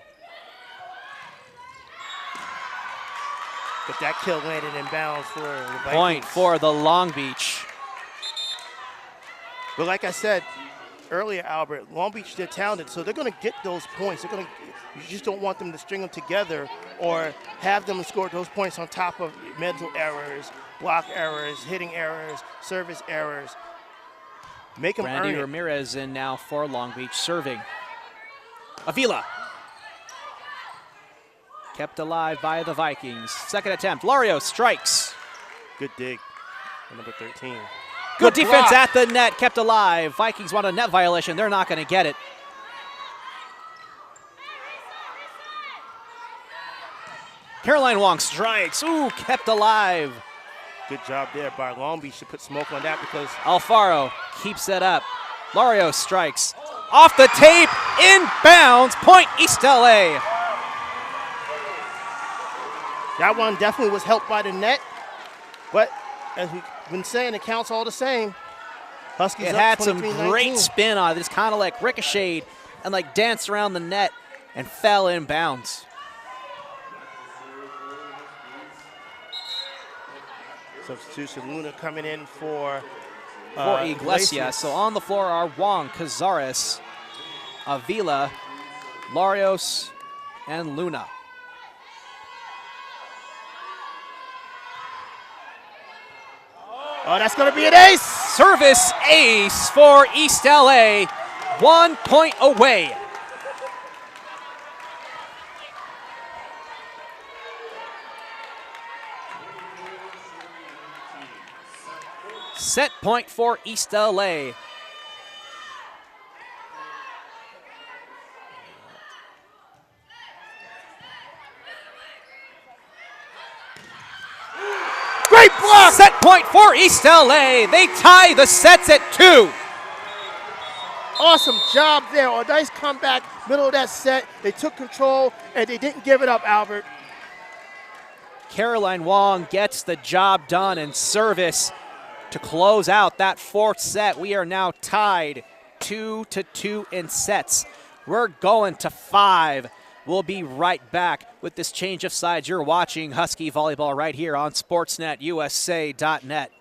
But that kill landed in bounds for the Vikings. Point for the Long Beach. But like I said earlier, Albert, Long Beach, they're talented, so they're going to get those points. You just don't want them to string them together or have them score those points on top of mental errors, block errors, hitting errors, service errors. Make them Randy earn it. Ramirez in now for Long Beach serving. Avila. Kept alive by the Vikings. Second attempt. Lario strikes. Good dig. Number 13. Good defense block. at the net. Kept alive. Vikings want a net violation. They're not going to get it. Caroline Wong strikes. Ooh, kept alive. Good job there by Long Beach to put smoke on that because Alfaro keeps it up. Lario strikes. Off the tape. Inbounds. Point East LA. that one definitely was helped by the net. But as we've been saying, it counts all the same. Huskies It up had some 23-19. great spin on it. It's kind of like ricocheted and like danced around the net and fell inbounds. Substitution, Luna coming in for Iglesias. So on the floor are Wong, Cazares, Avila, Larios, and Luna. Oh, that's going to be an ace. Service ace for East LA. 1 point away. Set point for East LA. Great block. Set point for East LA. They tie the sets at 2. Awesome job there. A nice comeback, middle of that set. They took control, and they didn't give it up, Albert. Caroline Wong gets the job done in service to close out that fourth set. We are now tied 2-2 in sets. We're going to 5. We'll be right back with this change of sides. You're watching Husky Volleyball right here on SportsNetUSA.net.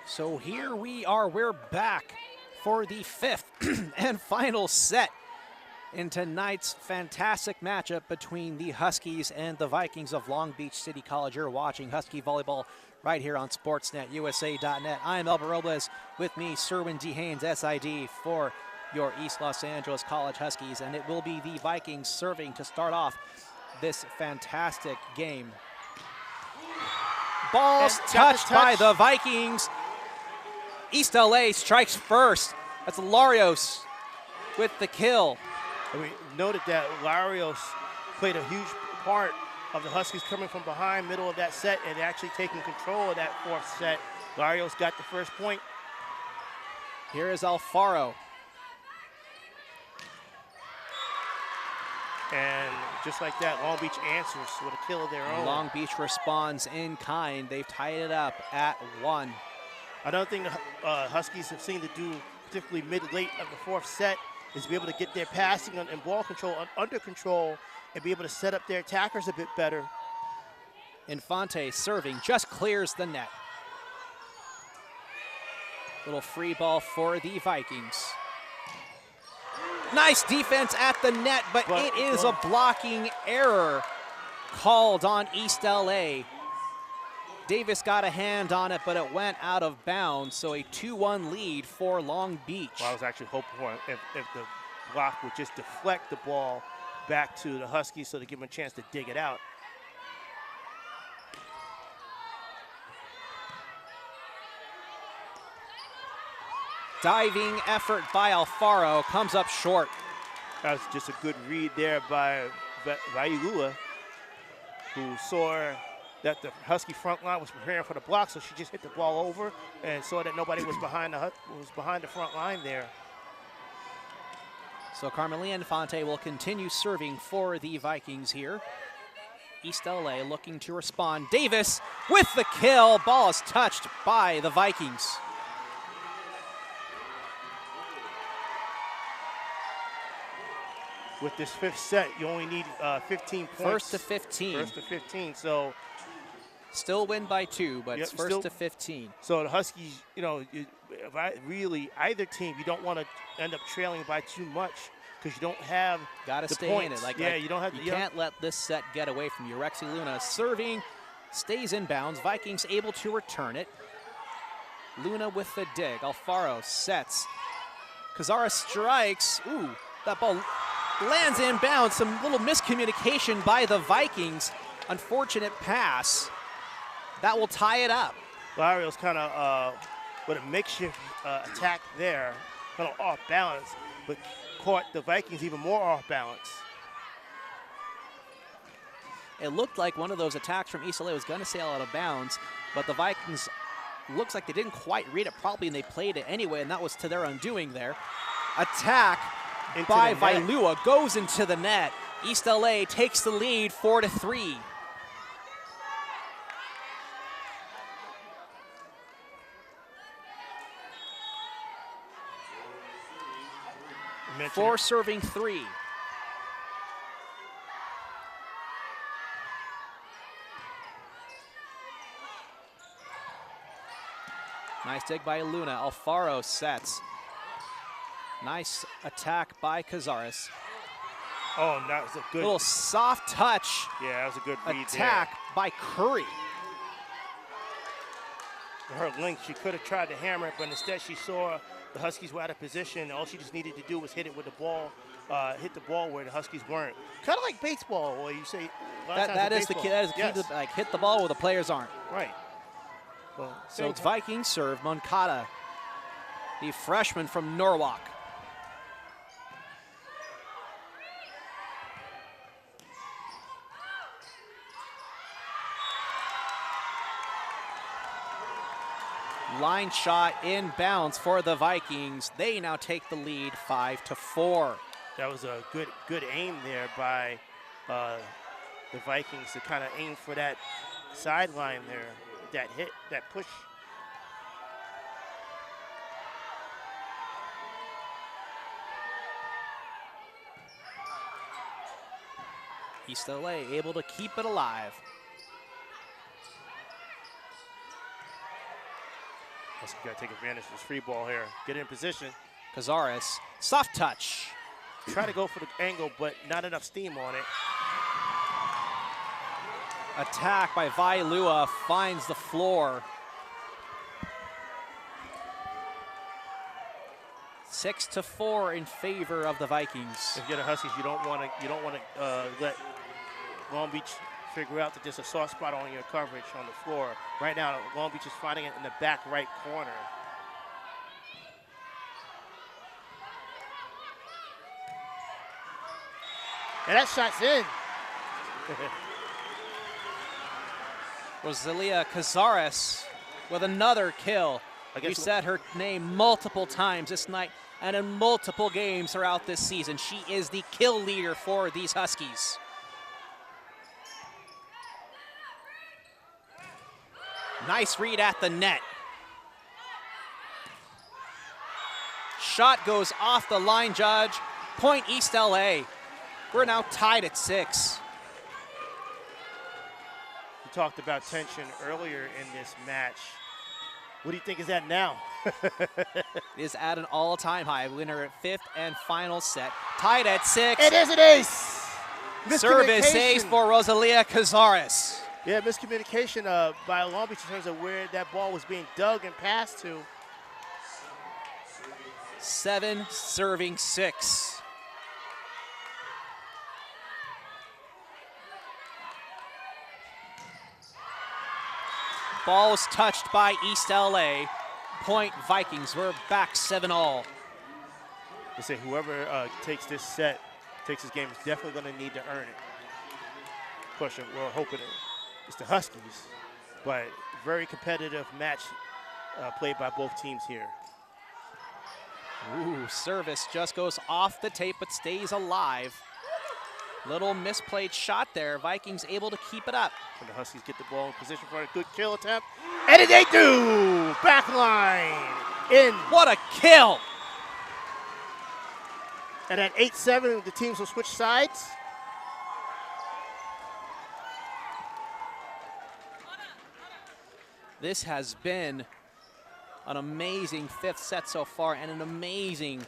So here we are, we're back for the 5th and final set in tonight's fantastic matchup between the Huskies and the Vikings of Long Beach City College. You're watching Husky Volleyball right here on SportsNetUSA.net. I'm Albert Robles, with me Cerwin D. Haynes, SID, for your East Los Angeles College Huskies, and it will be the Vikings serving to start off this fantastic game. Ball's touched by the Vikings. East LA strikes first. That's Larios with the kill. And we noted that Larios played a huge part of the Huskies coming from behind, middle of that set, and actually taking control of that 4th set. Larios got the first point. Here is Alfaro. And just like that, Long Beach answers with a kill of their own. Long Beach responds in kind. They've tied it up at 1. Another thing the Huskies have seen to do, particularly mid-late of the 4th set, is be able to get their passing and ball control under control and be able to set up their attackers a bit better. Infante serving, just clears the net. Little free ball for the Vikings. Nice defense at the net, but it is a blocking error called on East LA. Davis got a hand on it, but it went out of bounds, so a 2-1 lead for Long Beach. Well, I was actually hoping for if the block would just deflect the ball back to the Huskies so to give them a chance to dig it out. Diving effort by Alfaro comes up short. That was just a good read there by Vailua, who saw that the Husky front line was preparing for the block, so she just hit the ball over and saw that nobody was behind the front line there. So Carmelia Infante will continue serving for the Vikings here. East LA looking to respond. Davis with the kill. Ball is touched by the Vikings. With this 5th set, you only need 15 points. First to 15. First to 15, so. Still win by 2, but it's first to 15. So the Huskies, either team, you don't want to end up trailing by too much because you don't have Gotta the stay points. in it. You don't have. You can't let this set get away from you. Rexy Luna serving, stays in bounds. Vikings able to return it. Luna with the dig. Alfaro sets. Cazares strikes. Ooh, that ball lands in bounds. Some little miscommunication by the Vikings. Unfortunate pass. That will tie it up. Larios kind of with a makeshift attack there, kind of off balance, but caught the Vikings even more off balance. It looked like one of those attacks from East LA was going to sail out of bounds, but the Vikings looks like they didn't quite read it properly, and they played it anyway, and that was to their undoing there. Attack by Vailua goes into the net. East LA takes the lead 4-3. For serving 3. Nice dig by Luna. Alfaro sets. Nice attack by Cazares. Oh, that was a good little soft touch. Yeah, that was a good read attack there. By Curry. Her length, she could have tried to hammer it, but instead she saw the Huskies were out of position. All she just needed to do was hit it with the ball, hit the ball where the Huskies weren't. Kind of like baseball, where you say that is the key. That is the key to hit the ball where the players aren't. Right. Well, so it's Vikings serve. Moncada, the freshman from Norwalk. Line shot inbounds for the Vikings. They now take the lead 5-4. That was a good aim there by the Vikings to kind of aim for that sideline there, that hit, that push. East LA able to keep it alive. Huskies got to take advantage of this free ball here. Get in position. Cazares, soft touch. Try to go for the angle, but not enough steam on it. Attack by Vailua finds the floor. 6-4 in favor of the Vikings. If you're the Huskies, you don't want to let Long Beach figure out that there's a soft spot on your coverage on the floor. Right now, Long Beach is finding it in the back right corner. And that shot's in. Rosalia Cazares with another kill. We said her name multiple times this night and in multiple games throughout this season. She is the kill leader for these Huskies. Nice read at the net. Shot goes off the line, Judge. Point East LA. We're now tied at 6. We talked about tension earlier in this match. What do you think is that now? It is at an all-time high. Winner at 5th and final set. Tied at 6. It is an ace. Service ace for Rosalia Cazares. Yeah, miscommunication by Long Beach in terms of where that ball was being dug and passed to. 7 serving 6. Ball was touched by East LA. Point Vikings. We're back 7-all. I say whoever takes this set, takes this game, is definitely going to need to earn it. Of course, we're hoping it's the Huskies, but very competitive match played by both teams here. Ooh, service just goes off the tape but stays alive. Little misplayed shot there. Vikings able to keep it up. And the Huskies get the ball in position for a good kill attempt. And they do! Back line in. What a kill! And at 8-7, the teams will switch sides. This has been an amazing 5th set so far and an amazing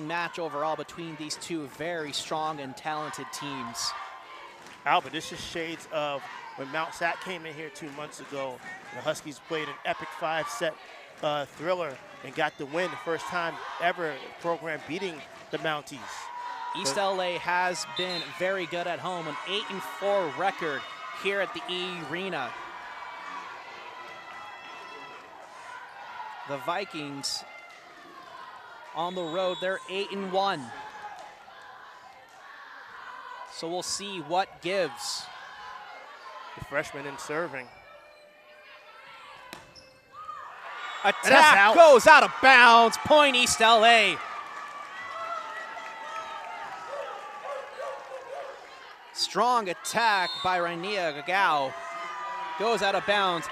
match overall between these two very strong and talented teams. Albert, this is shades of when Mount Sac came in here 2 months ago. The Huskies played an epic 5-set thriller and got the win, the first time ever program beating the Mounties. East LA has been very good at home, an 8-4 record here at the E-Arena. The Vikings on the road, they're 8-1. So we'll see what gives. The freshman in serving. Attack goes out of bounds. Point East LA. Strong attack by Rainier Gagao. Goes out of bounds.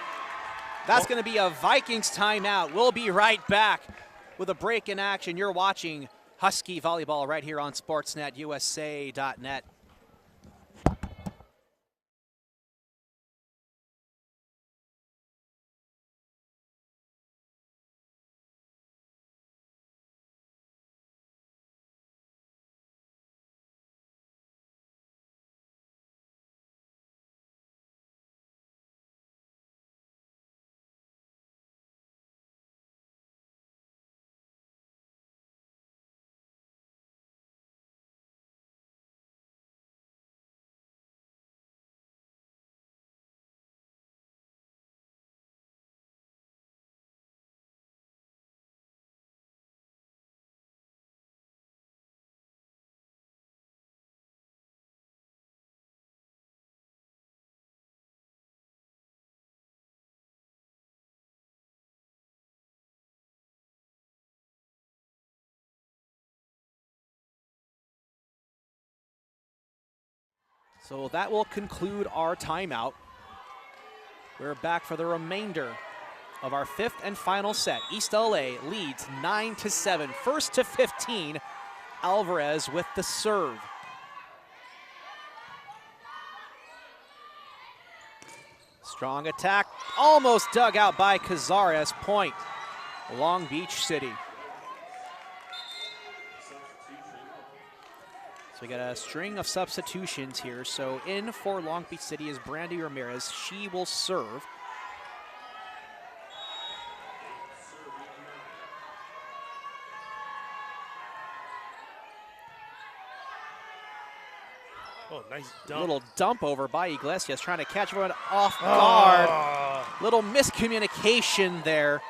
That's going to be a Vikings timeout. We'll be right back with a break in action. You're watching Husky Volleyball right here on SportsNetUSA.net. So that will conclude our timeout. We're back for the remainder of our 5th and final set. East LA leads 9-7. First to 15, Alvarez with the serve. Strong attack, almost dug out by Cazares. Point, Long Beach City. So we got a string of substitutions here. So in for Long Beach City is Brandy Ramirez. She will serve. Oh, nice dump. Little dump over by Iglesias, trying to catch everyone off guard. Little miscommunication there.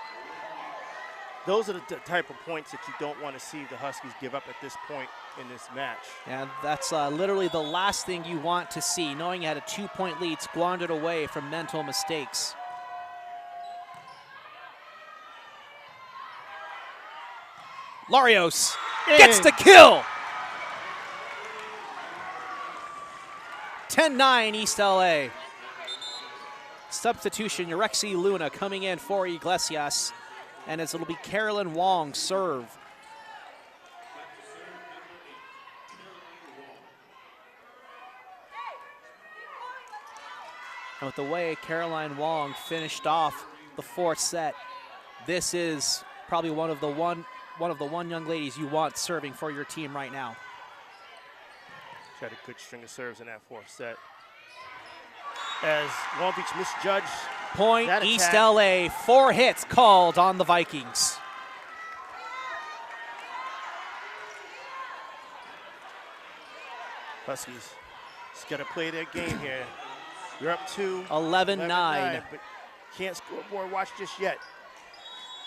Those are the type of points that you don't want to see the Huskies give up at this point in this match. And that's literally the last thing you want to see, knowing you had a 2-point lead squandered away from mental mistakes. Larios gets the kill. 10-9 East LA. Substitution, Urexi Luna coming in for Iglesias. And it'll be Carolyn Wong serve. And with the way Caroline Wong finished off the fourth set, this is probably one of the one young ladies you want serving for your team right now. She had a good string of serves in that fourth set. As Long Beach misjudged. Point East LA, 4 hits called on the Vikings. Huskies just got to play their game here. You're up 2. 11-9. But can't scoreboard watch just yet.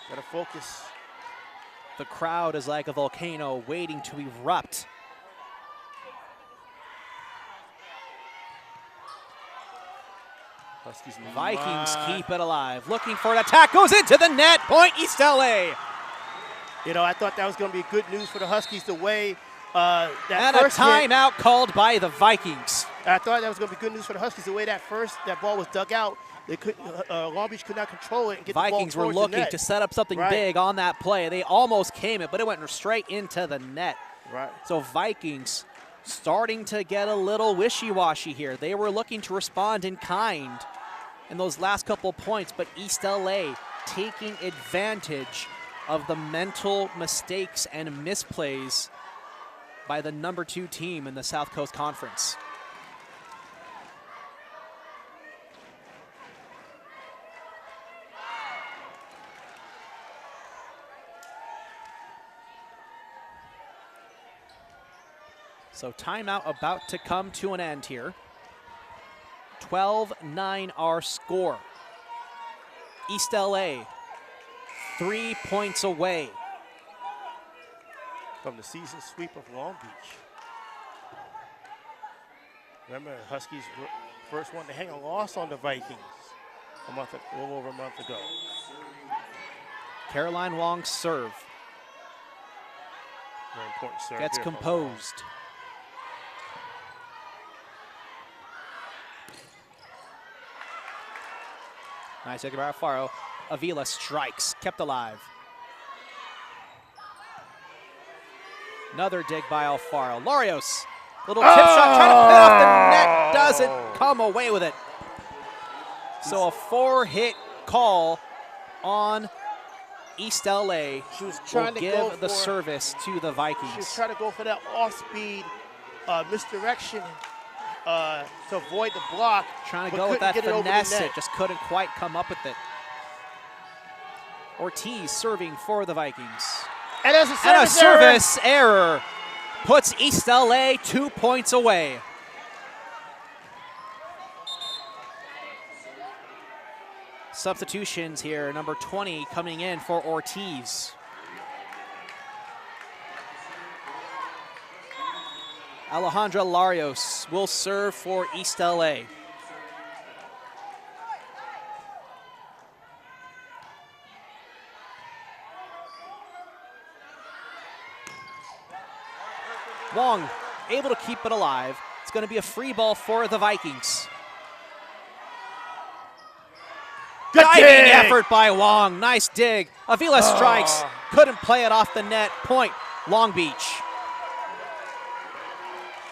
Got to focus. The crowd is like a volcano waiting to erupt. Vikings keep it alive. Looking for an attack. Goes into the net. Point East LA. You know, I thought that was going to be good news for the Huskies the way that and first a timeout called by the Vikings. I thought that was going to be good news for the Huskies the way that ball was dug out. They couldn't. Long Beach could not control it and get Vikings the ball were towards looking the net. to set up something big on that play. They almost came it, but it went straight into the net. Right. So Vikings starting to get a little wishy-washy here. They were looking to respond in kind in those last couple points, but East LA taking advantage of the mental mistakes and misplays by the number 2 team in the South Coast Conference. So timeout about to come to an end here. 12-9 our score. East LA 3 points away from the season sweep of Long Beach. Remember, Huskies were first one to hang a loss on the Vikings a little over a month ago. Caroline Wong serve. Very important serve. Gets composed. Nice hit by Alfaro. Avila strikes, kept alive. Another dig by Alfaro. Larios, little tip shot, trying to put it off the net, doesn't come away with it. So a 4-hit call on East LA. She was trying to give the service to the Vikings. She was trying to go for that off-speed misdirection to avoid the block. Trying to go with that finesse, it just couldn't quite come up with it. Ortiz serving for the Vikings. And there's a service error puts East LA 2 points away. Substitutions here, number 20 coming in for Ortiz. Alejandra Larios will serve for East LA. Wong able to keep it alive. It's going to be a free ball for the Vikings. Good diving effort by Wong. Nice dig. Avila strikes. Couldn't play it off the net. Point, Long Beach.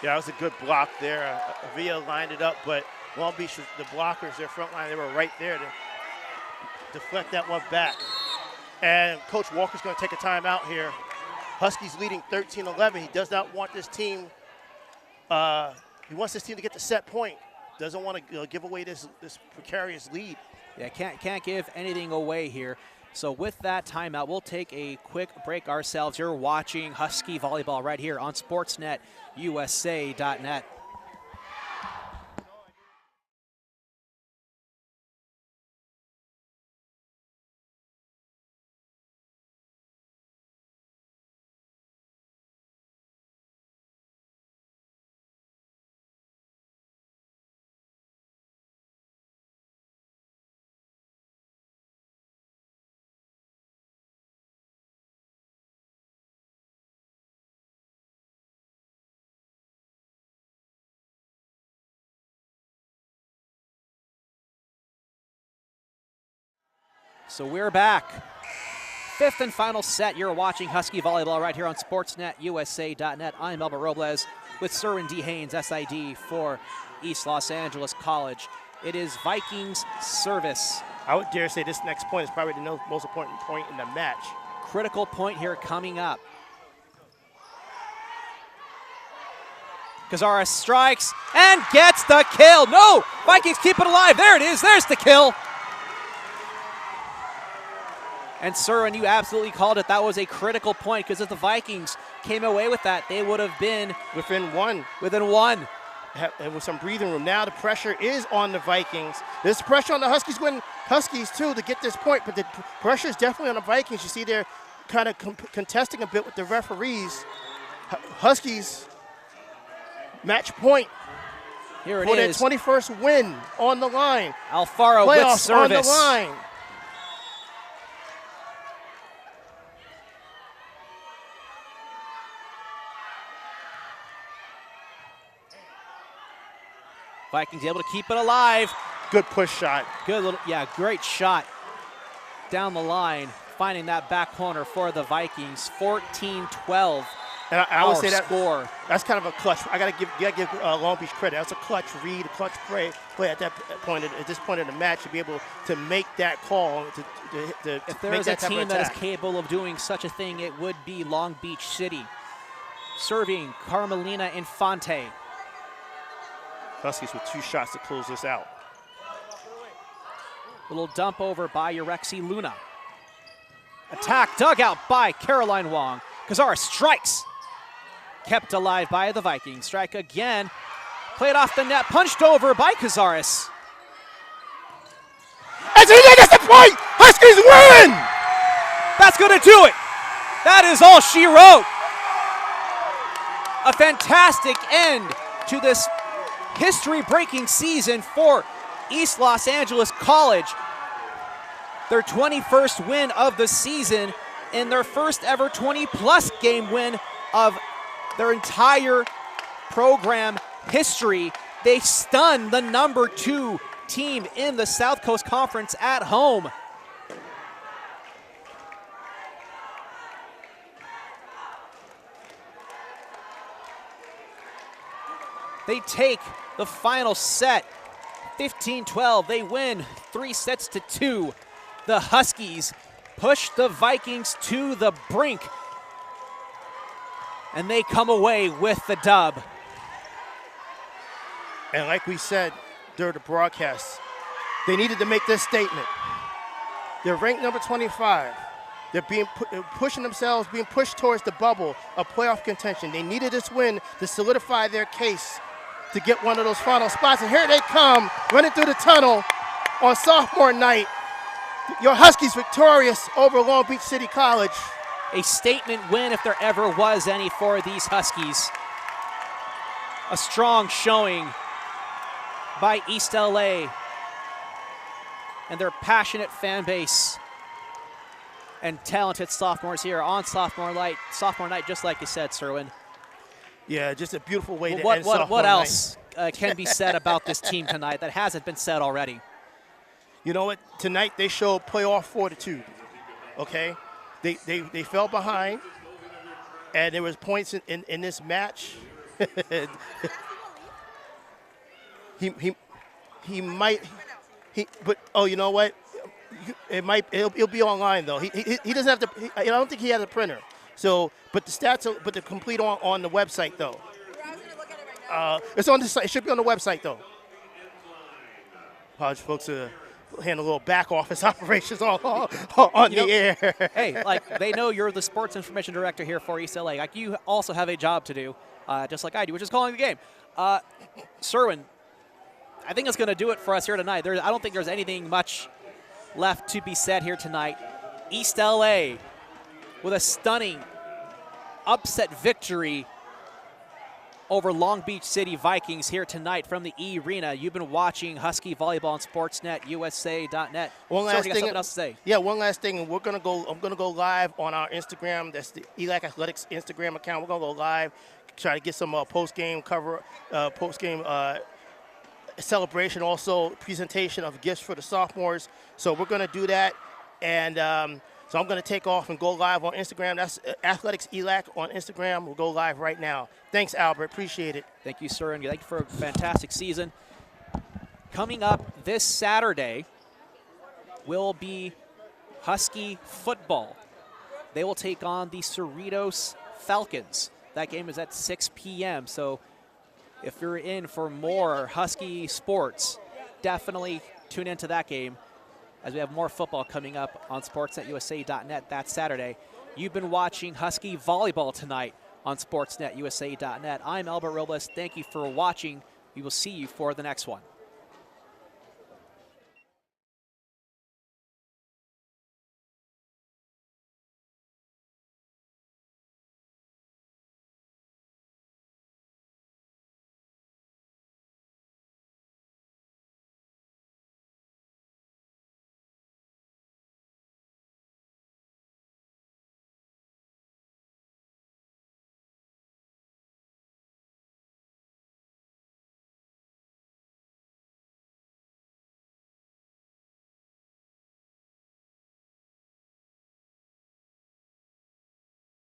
Yeah, that was a good block there. Avila lined it up, but Long Beach, the blockers, their front line, they were right there to deflect that one back. And Coach Walker's going to take a timeout here. Huskies leading 13-11. He does not want this team. He wants this team to get the set point. Doesn't want to give away this precarious lead. Yeah, can't give anything away here. So with that timeout, we'll take a quick break ourselves. You're watching Husky Volleyball right here on SportsNetUSA.net. So we're back. Fifth and final set. You're watching Husky Volleyball right here on SportsNetUSA.net. I'm Elba Robles with Cerwin D. Haynes, SID for East Los Angeles College. It is Vikings service. I would dare say this next point is probably the most important point in the match. Critical point here coming up. Cazares strikes and gets the kill. No! Vikings keep it alive. There it is. There's the kill. And Cerwin, you absolutely called it. That was a critical point because if the Vikings came away with that, they would have been within one. And with some breathing room. Now the pressure is on the Vikings. There's pressure on the Huskies too to get this point, but the pressure is definitely on the Vikings. You see they're kind of contesting a bit with the referees. Huskies match point. Here it for is. their 21st win on the line. Alfaro Playoffs with service. on the line. Vikings able to keep it alive. Good push shot. Good little, great shot down the line, finding that back corner for the Vikings. 14-12. And I would say that score. That's kind of a clutch. I gotta give Long Beach credit. That's a clutch read, a clutch play at that point. At this point in the match, to be able to make that call. If there is a team that is capable of doing such a thing, it would be Long Beach City. Serving Carmelina Infante. Huskies with 2 shots to close this out. Little dump over by Urexi Luna. Attack dug out by Caroline Wong. Cazares strikes. Kept alive by the Vikings. Strike again. Played off the net. Punched over by Cazares. As he gets the point, Huskies win! That's going to do it. That is all she wrote. A fantastic end to this history-breaking season for East Los Angeles College. Their 21st win of the season and their first ever 20-plus game win of their entire program history. They stunned the number 2 team in the South Coast Conference at home. They take the final set, 15-12. They win 3-2. The Huskies push the Vikings to the brink, and they come away with the dub. And like we said during the broadcast, they needed to make this statement. They're ranked number 25. They're pushing themselves, being pushed towards the bubble of playoff contention. They needed this win to solidify their case to get one of those final spots. And here they come, running through the tunnel on sophomore night. Your Huskies victorious over Long Beach City College. A statement win if there ever was any for these Huskies. A strong showing by East LA and their passionate fan base and talented sophomores here on sophomore night, just like you said, Cerwin. Yeah, just a beautiful way to end what sophomore else can be said about this team tonight that hasn't been said already? You know what? Tonight they showed playoff fortitude. Okay, they fell behind, and there was points in this match. he might. But oh, you know what? It'll be online though. He doesn't have to. I don't think he has a printer. So, but the stats, but they're complete on the website though. It's on the site. It should be on the website though. College folks handle a little back office operations on the air. Hey, like they know you're the sports information director here for East LA. Like you also have a job to do, just like I do, which is calling the game. Cerwin, I think that's going to do it for us here tonight. I don't think there's anything much left to be said here tonight. East LA with a stunning upset victory over Long Beach City Vikings here tonight from the E-Arena. You've been watching Husky Volleyball on Sportsnet, USA.net. One last thing. Something else to say. Yeah, one last thing. And I'm gonna go live on our Instagram. That's the ELAC Athletics Instagram account. We're gonna go live, try to get some post-game cover, post-game celebration, also presentation of gifts for the sophomores. So we're gonna do that, and so I'm going to take off and go live on Instagram. That's Athletics ELAC on Instagram. We'll go live right now. Thanks, Albert. Appreciate it. Thank you, sir, and thank you for a fantastic season. Coming up this Saturday will be Husky football. They will take on the Cerritos Falcons. That game is at 6 p.m., so if you're in for more Husky sports, definitely tune into that game, as we have more football coming up on sportsnetusa.net that Saturday. You've been watching Husky Volleyball tonight on sportsnetusa.net. I'm Albert Robles. Thank you for watching. We will see you for the next one.